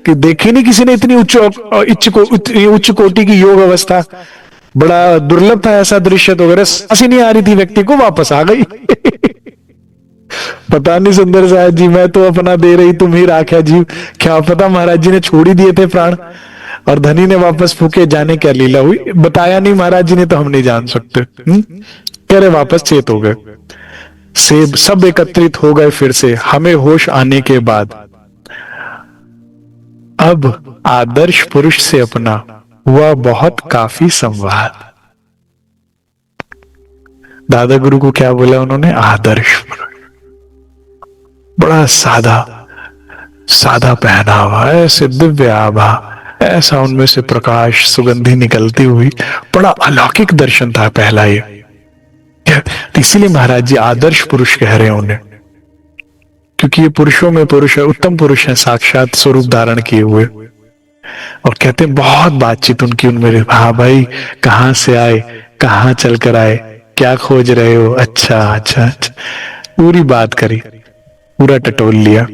कि देखी नहीं किसी ने इतनी उच्च कोटि की योग अवस्था। बड़ा दुर्लभ था ऐसा दृश्य। तो अगर सांस ही नहीं आ रही थी व्यक्ति को, वापस आ गई। पता नहीं सुंदर साहब जी, मैं तो अपना दे रही तुम ही राख्या जीव। क्या पता महाराज जी ने छोड़ ही दिए थे प्राण, और धनी ने वापस फूके, जाने क्या लीला हुई, बताया नहीं महाराज जी ने, तो हम नहीं जान सकते। कह रहे वापस चेत हो गए, सब एकत्रित हो गए फिर से हमें होश आने के बाद। अब आदर्श पुरुष से अपना हुआ बहुत काफी संवाद। दादा गुरु को क्या बोला उन्होंने? आदर्श पुरुष। बड़ा सादा पहनावा, ऐसे दिव्य आभा, ऐसा उनमें से प्रकाश सुगंधी निकलती हुई, बड़ा अलौकिक दर्शन था पहला ये। इसीलिए महाराज जी आदर्श पुरुष कह रहे हैं उन्हें, क्योंकि ये पुरुषों में पुरुष है, उत्तम पुरुष है, साक्षात स्वरूप धारण किए हुए। और कहते हैं बहुत बातचीत उनकी उनमें, हाँ भाई कहां से आए, कहां चल कर आए, क्या खोज रहे हो, अच्छा अच्छा अच्छा, पूरी बात करी, पूरा टटोल लिया।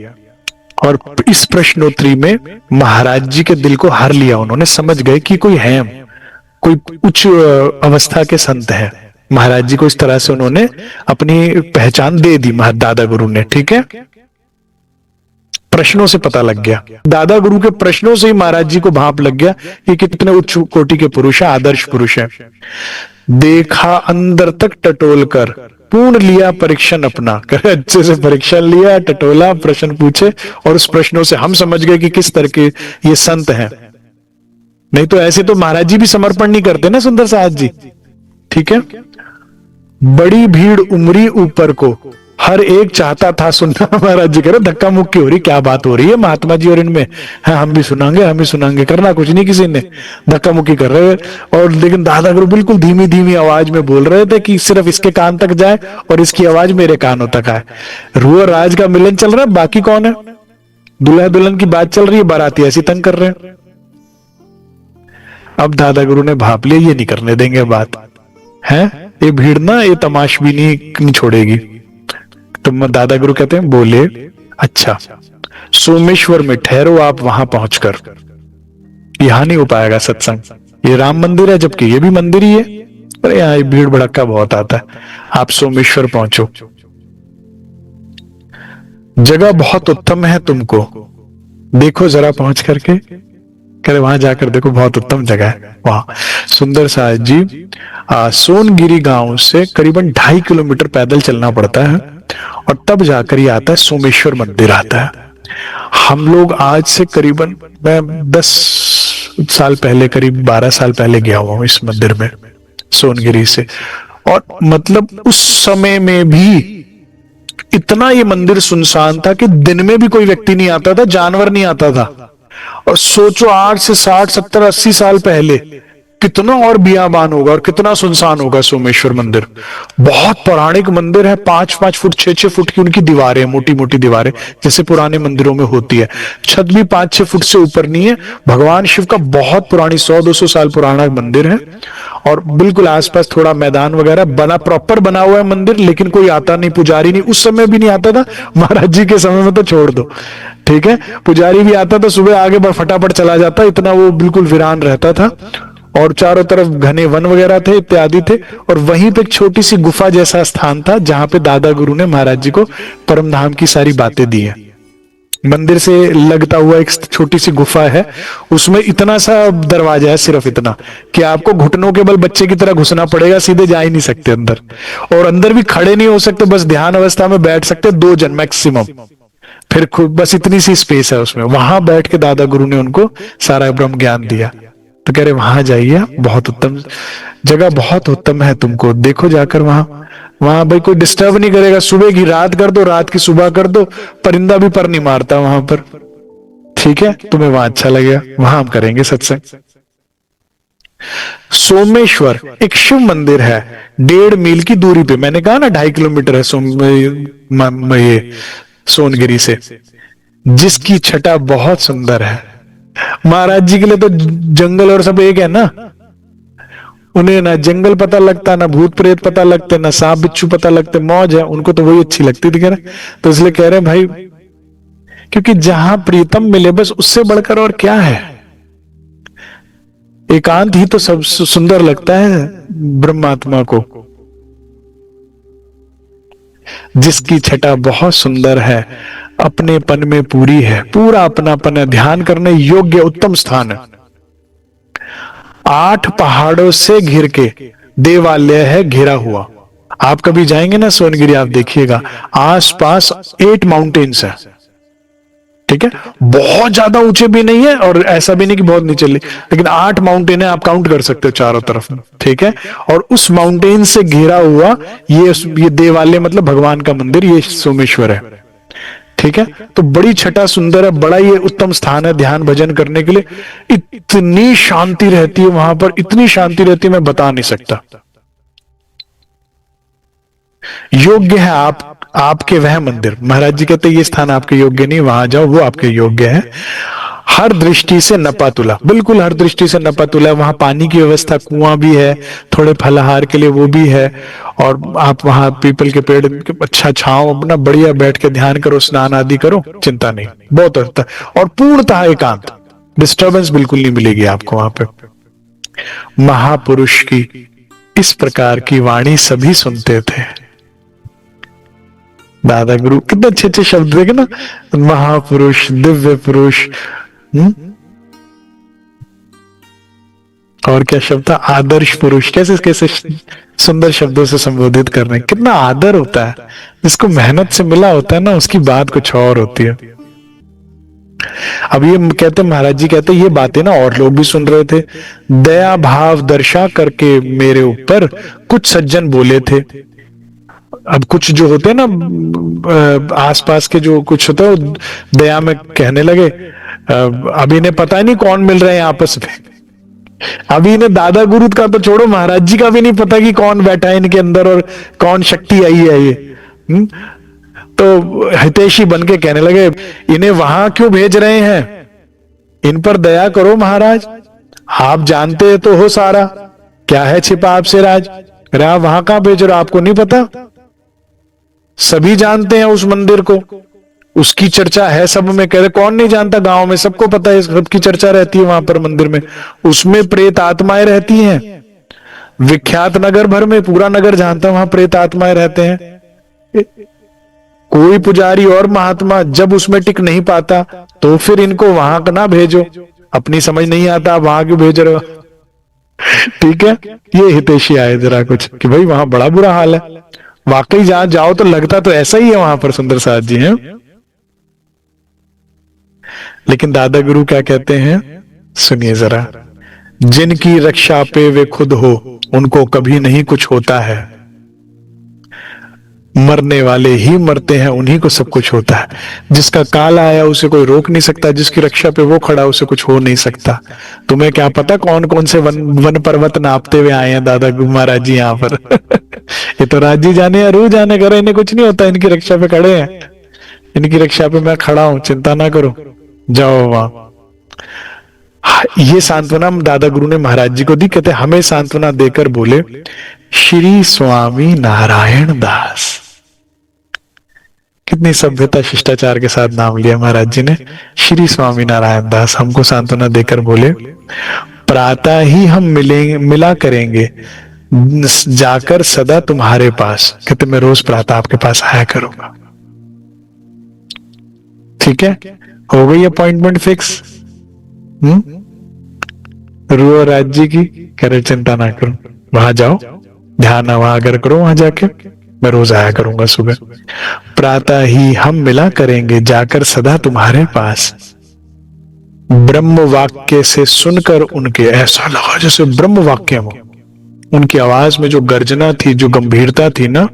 और इस प्रश्नोत्तरी में महाराज जी के दिल को हर लिया उन्होंने। समझ गए कि कोई है, कोई उच्च अवस्था के संत है। महाराज जी को इस तरह से उन्होंने अपनी पहचान दे दी दादा गुरु ने। ठीक है, प्रश्नों से पता लग गया, दादा गुरु के प्रश्नों से ही महाराज जी को भाप लग गया कि कितने उच्च कोटि के पुरुष है, आदर्श पुरुष है। देखा अंदर तक टटोल कर, पूर्ण लिया परीक्षण अपना। कर अच्छे से परीक्षण लिया, टटोला, प्रश्न पूछे, और उस प्रश्नों से हम समझ गए कि किस तरह के ये संत हैं। नहीं तो ऐसे तो महाराज जी भी समर्पण नहीं करते ना सुंदर साहब जी। ठीक है, बड़ी भीड़ उमरी ऊपर को, हर एक चाहता था सुनना। महाराज जी कह रहे धक्का मुक्की हो रही, क्या बात हो रही है महात्मा जी और इनमें, है हम भी सुनाएंगे, करना कुछ नहीं किसी ने, धक्का मुक्की कर रहे। और लेकिन दादा गुरु बिल्कुल धीमी धीमी आवाज में बोल रहे थे कि सिर्फ इसके कान तक जाए और इसकी आवाज मेरे कानों तक आए। रूह और राज का मिलन चल रहा है, बाकी कौन है? दूल्हा दुल्हन की बात चल रही है, बाराती ऐसी तंग कर रहे हैं। अब दादा गुरु ने भाप लिया, ये नहीं करने देंगे बात है, ये भीड़ ना ये तमाशबी नहीं छोड़ेगी। तो दादा गुरु कहते हैं, बोले अच्छा सोमेश्वर में ठहरो आप, वहां पहुंचकर, यहां नहीं हो पाएगा सत्संग, ये राम मंदिर है जबकि ये भी मंदिर ही है, पर यहाँ भीड़ भड़का बहुत आता है, आप सोमेश्वर पहुंचो, जगह बहुत उत्तम है, तुमको देखो जरा पहुंच करके। करे वहां जाकर देखो, बहुत उत्तम जगह है वहां। सुंदर साहब जी सोनगिरी गांव से करीबन 2.5 किलोमीटर पैदल चलना पड़ता है, और तब जाकर ये आता है सोमेश्वर मंदिर आता है। हम लोग आज से करीबन, मैं 10 साल पहले, करीब 12 साल पहले गया हुआ हूं इस मंदिर में सोनगिरी से। और मतलब उस समय में भी इतना ये मंदिर सुनसान था कि दिन में भी कोई व्यक्ति नहीं आता था, जानवर नहीं आता था। और सोचो 8 से 60 70 80 साल पहले कितना और बियाबान होगा और कितना सुनसान होगा सोमेश्वर मंदिर। बहुत पौराणिक मंदिर है, 5-5 फुट 6-6 फुट की उनकी दीवारें, मोटी मोटी दीवारें, जैसे पुराने मंदिरों में होती है। छत भी 5-6 फुट से ऊपर नहीं है। भगवान शिव का बहुत पुरानी 100-200 साल पुराना मंदिर है। और बिल्कुल आसपास थोड़ा मैदान वगैरह बना, प्रॉपर बना हुआ है मंदिर, लेकिन कोई आता नहीं, पुजारी नहीं। उस समय भी नहीं आता था, महाराज जी के समय में तो छोड़ दो, ठीक है। पुजारी भी आता तो सुबह आगे फटाफट चला जाता, इतना वो बिल्कुल वीरान रहता था। और चारों तरफ घने वन वगैरह थे, इत्यादि थे। और वहीं पे एक छोटी सी गुफा जैसा स्थान था, जहां पे दादा गुरु ने महाराज जी को परम धाम की सारी बातें दी है। मंदिर से लगता हुआ एक छोटी सी गुफा है, उसमें इतना सा दरवाजा है, सिर्फ इतना कि आपको घुटनों के बल बच्चे की तरह घुसना पड़ेगा, सीधे जा ही नहीं सकते अंदर। और अंदर भी खड़े नहीं हो सकते, बस ध्यान अवस्था में बैठ सकते 2 जन मैक्सिमम। फिर खुद बस इतनी सी स्पेस है उसमें, वहां बैठ के दादा गुरु ने उनको सारा ब्रह्म ज्ञान दिया। तो कह रहे वहां जाइए, बहुत उत्तम जगह, बहुत उत्तम है, तुमको देखो जाकर वहां। वहां भाई कोई डिस्टर्ब नहीं करेगा, सुबह की रात कर दो, रात की सुबह कर दो, परिंदा भी पर नहीं मारता वहां पर, ठीक है। तुम्हें वहां अच्छा लगेगा, वहां हम करेंगे सत्संग। सोमेश्वर एक शिव मंदिर है, 1.5 मील की दूरी पे। मैंने कहा ना 2.5 किलोमीटर है ये सोनगिरी से, जिसकी छटा बहुत सुंदर है। महाराज जी के लिए तो जंगल और सब एक है ना, उन्हें ना जंगल पता लगता, ना भूत प्रेत पता लगते, ना सांप बिच्छू पता लगते, मौज है उनको, तो वही अच्छी लगती थी। कह रहे तो इसलिए कह रहे भाई, क्योंकि जहां प्रीतम मिले बस उससे बढ़कर और क्या है। एकांत ही तो सब सुंदर लगता है ब्रह्मात्मा को। जिसकी छटा बहुत सुंदर है, अपनेपन में पूरी है, पूरा अपनापन है, ध्यान करने योग्य उत्तम स्थान है। 8 पहाड़ों से घिर के देवालय है घिरा हुआ। आप कभी जाएंगे ना सोनगिरी, आप देखिएगा आसपास 8 माउंटेन्स है, ठीक है। बहुत ज्यादा ऊंचे भी नहीं है और ऐसा भी नहीं कि बहुत नीचे, लेकिन 8 माउंटेन है, आप काउंट कर सकते हो चारों तरफ, ठीक है। और उस माउंटेन से घिरा हुआ ये देवालय, मतलब भगवान का मंदिर, ये सोमेश्वर है, ठीक है। तो बड़ी छटा सुंदर है, बड़ा ये उत्तम स्थान है ध्यान भजन करने के लिए। इतनी शांति रहती है वहां पर, इतनी शांति रहती है मैं बता नहीं सकता। योग्य है आपके वह मंदिर। महाराज जी कहते ये स्थान आपके योग्य नहीं, वहां जाओ, वो आपके योग्य है। हर दृष्टि से नपातुला, बिल्कुल हर दृष्टि से नपातुला। वहां पानी की व्यवस्था, कुआं भी है, थोड़े फलाहार के लिए वो भी है। और आप वहां पीपल के पेड़, अच्छा छांव, अपना बढ़िया बैठ के ध्यान करो, स्नान आदि करो, चिंता नहीं, बहुत अच्छा। और पूर्णतः एकांत, डिस्टर्बेंस बिल्कुल नहीं मिलेगी आपको वहां पे। महापुरुष की इस प्रकार की वाणी सभी सुनते थे। दादा गुरु कितने अच्छे अच्छे शब्द देखे ना, महापुरुष, दिव्य पुरुष, और क्या शब्द था, आदर्श पुरुष। कैसे कैसे सुंदर शब्दों से संबोधित कर रहे हैं, कितना आदर होता है। जिसको मेहनत से मिला होता है ना, उसकी बात कुछ और होती है। अब ये कहते महाराज जी कहते ये बातें ना और लोग भी सुन रहे थे। दया भाव दर्शा करके मेरे ऊपर कुछ सज्जन बोले थे। अब कुछ जो होते हैं ना आसपास के, जो कुछ होता है दया में कहने लगे, अब इन्हें पता नहीं कौन मिल रहे हैं आपस में। अभी इन्हें दादा गुरु का तो छोड़ो, महाराज जी का भी नहीं पता कि कौन बैठा है इनके अंदर और कौन शक्ति आई है ये। तो हितैषी बन के कहने लगे, इन्हें वहां क्यों भेज रहे हैं, इन पर दया करो महाराज, आप जानते तो हो सारा, क्या है छिपा आपसे राज। अरे आप वहां कहां भेज रहे हो, आपको नहीं पता? सभी जानते हैं उस मंदिर को, उसकी चर्चा है सब में। कह रहे कौन नहीं जानता, गांव में सबको पता है, सबकी चर्चा रहती है वहां पर मंदिर में। उसमें प्रेत आत्माएं रहती हैं, विख्यात नगर भर में, पूरा नगर जानता, वहां प्रेत आत्माएं रहते हैं। कोई पुजारी और महात्मा जब उसमें टिक नहीं पाता तो फिर इनको वहां ना भेजो, अपनी समझ नहीं आता आप वहां क्यों भेज रहे हो। ठीक है, ये हितैषी आए जरा कुछ कि भाई वहां बड़ा बुरा हाल है। वाकई जहां जाओ तो लगता तो ऐसा ही है वहां पर, सुंदर साथ जी हैं। लेकिन दादा गुरु क्या कहते हैं, सुनिए जरा। जिनकी रक्षा पे वे खुद हो, उनको कभी नहीं कुछ होता है। मरने वाले ही मरते हैं, उन्हीं को सब कुछ होता है। जिसका काल आया उसे कोई रोक नहीं सकता, जिसकी रक्षा पे वो खड़ा उसे कुछ हो नहीं सकता। तुम्हें क्या पता कौन कौन से वन पर्वत नापते हुए आए हैं दादा महाराज जी यहाँ पर। ये तो राज जी जाने या रू जाने, करे इन्हें कुछ नहीं होता, इनकी रक्षा पे खड़े हैं, इनकी रक्षा पे मैं खड़ा हूं, चिंता ना करो, जाओ वहां। ये सांत्वना दादा गुरु ने महाराज जी को दी। कहते हमें सांत्वना देकर बोले, श्री स्वामी नारायण दास। कितनी सभ्यता शिष्टाचार के साथ नाम लिया महाराज जी ने, श्री स्वामी नारायण दास। हमको सांत्वना देकर बोले, प्रातः ही हम मिला करेंगे जाकर सदा तुम्हारे पास। कहते मैं रोज प्रातः आपके पास आया करूंगा। ठीक है, हो गई अपॉइंटमेंट फिक्स। रू राज जी की कह रहे चिंता ना करो, वहां जाओ, ध्यान वहां अगर करो, वहां जाके मैं रोज आया करूंगा सुबह। प्रातः ही हम मिला करेंगे जाकर सदा तुम्हारे पास। ब्रह्म वाक्य से सुनकर उनके ऐसा लगा जैसे ब्रह्म वाक्य हो। उनकी आवाज में जो गर्जना थी, जो गंभीरता थी ना,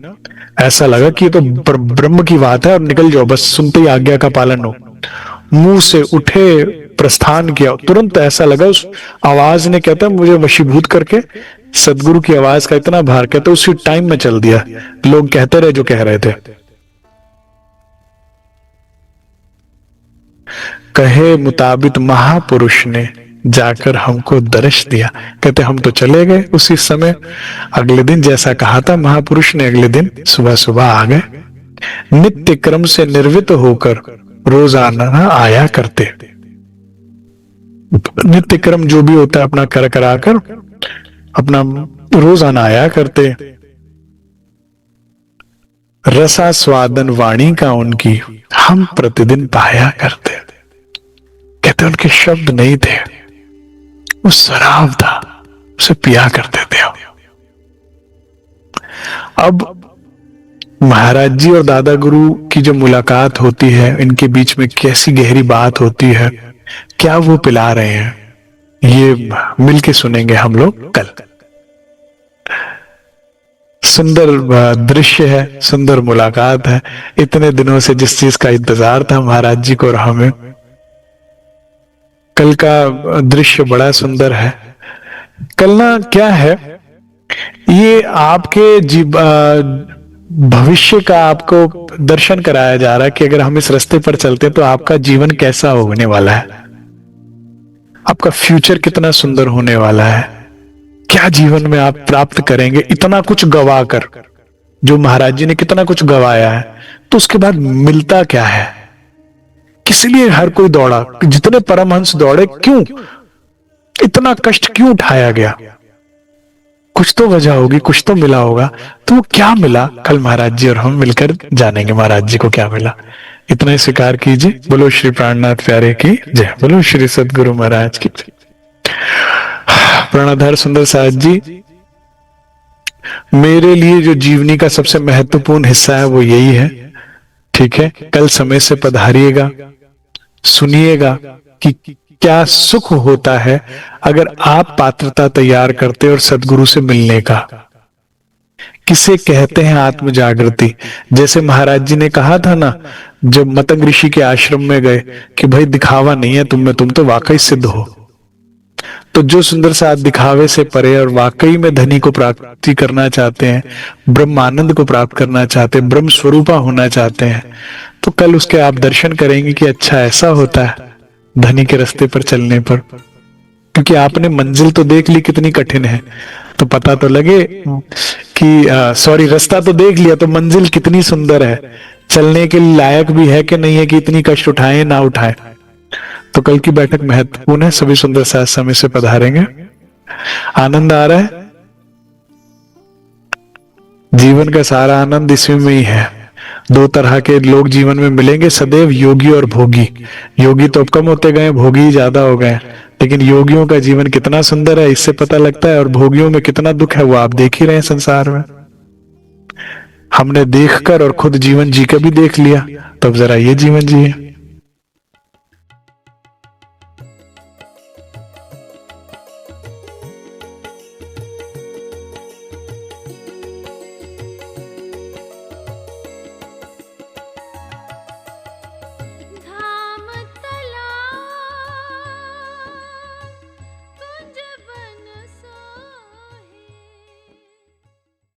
ऐसा लगा कि ये तो ब्रह्म की बात है और निकल जाओ, बस सुनते ही आज्ञा का पालन हो। मुंह से उठे, प्रस्थान किया, तुरंत ऐसा लगा उस आवाज ने, कहता है मुझे वशीभूत करके, सदगुरु की आवाज का इतना भार, कहते उसी टाइम में चल दिया। लोग कहते रहे जो कह रहे थे। कहे मुताबिक महापुरुष ने जाकर हमको दर्श दिया। कहते हम तो चले गए उसी समय, अगले दिन जैसा कहा था महापुरुष ने, अगले दिन सुबह सुबह आ गए। नित्य क्रम से निर्वित होकर रोजाना आया करते। नित्य क्रम जो भी होता है अपना कर कराकर अपना रोजाना आया करते। रसा स्वादन वाणी का उनकी हम प्रतिदिन पाया करते। कहते उनके शब्द नहीं थे, वो शराब था, उसे पिया करते थे। अब महाराज जी और दादा गुरु की जो मुलाकात होती है, इनके बीच में कैसी गहरी बात होती है, क्या वो पिला रहे हैं, ये मिलके सुनेंगे हम लोग कल। सुंदर दृश्य है, सुंदर मुलाकात है। इतने दिनों से जिस चीज का इंतजार था महाराज जी को और हमें, कल का दृश्य बड़ा सुंदर है। कल ना क्या है, ये आपके भविष्य का आपको दर्शन कराया जा रहा है कि अगर हम इस रास्ते पर चलते हैं तो आपका जीवन कैसा होने वाला है, आपका फ्यूचर कितना सुंदर होने वाला है, क्या जीवन में आप प्राप्त करेंगे। इतना कुछ गवा कर, जो महाराज जी ने कितना कुछ गवाया है, तो उसके बाद मिलता क्या है, किस लिए हर कोई दौड़ा, जितने परमहंस दौड़े, क्यों इतना कष्ट क्यों उठाया गया, कुछ तो वजह होगी, कुछ तो मिला होगा। तो क्या मिला, कल महाराज जी और हम मिलकर जानेंगे महाराज जी को क्या मिला। इतना ही स्वीकार कीजिए। बोलो श्री प्राणनाथ प्यारे की जय, बोलो श्री सदगुरु महाराज की जय। प्राणाधार सुंदर साथ जी, मेरे लिए जो जीवनी का सबसे महत्वपूर्ण हिस्सा है वो यही है। ठीक है, कल समय से पधारिएगा, सुनिएगा कि क्या सुख होता है अगर आप पात्रता तैयार करते और सदगुरु से मिलने का। किसे कहते हैं आत्म जागृति। जैसे महाराज जी ने कहा था ना, जब मतंग ऋषि के आश्रम में गए कि भाई दिखावा नहीं है तुम में, तुम तो वाकई सिद्ध हो। तो जो सुंदर साथ दिखावे से परे और वाकई में धनी को प्राप्ति करना चाहते हैं, ब्रह्मानंद को प्राप्त करना चाहते हैं, ब्रह्म स्वरूपा होना चाहते हैं, तो कल उसके आप दर्शन करेंगे कि अच्छा ऐसा होता है धनी के रास्ते पर चलने पर। क्योंकि आपने मंजिल तो देख ली कितनी कठिन है, तो पता तो लगे कि सॉरी रास्ता तो देख लिया, तो मंजिल कितनी सुंदर है, चलने के लायक भी है कि नहीं है, कि इतनी कष्ट उठाए ना उठाए। तो कल की बैठक महत्वपूर्ण है। सभी सुंदर साथ समय से पधारेंगे। आनंद आ रहा है, जीवन का सारा आनंद इसमें में ही है। दो तरह के लोग जीवन में मिलेंगे सदैव, योगी और भोगी। योगी तो अब कम होते गए, भोगी ज्यादा हो गए, लेकिन योगियों का जीवन कितना सुंदर है इससे पता लगता है, और भोगियों में कितना दुख है वो आप देख ही रहे हैं संसार में। हमने देखकर और खुद जीवन जी कर भी देख लिया, तो अब जरा ये जीवन जिए।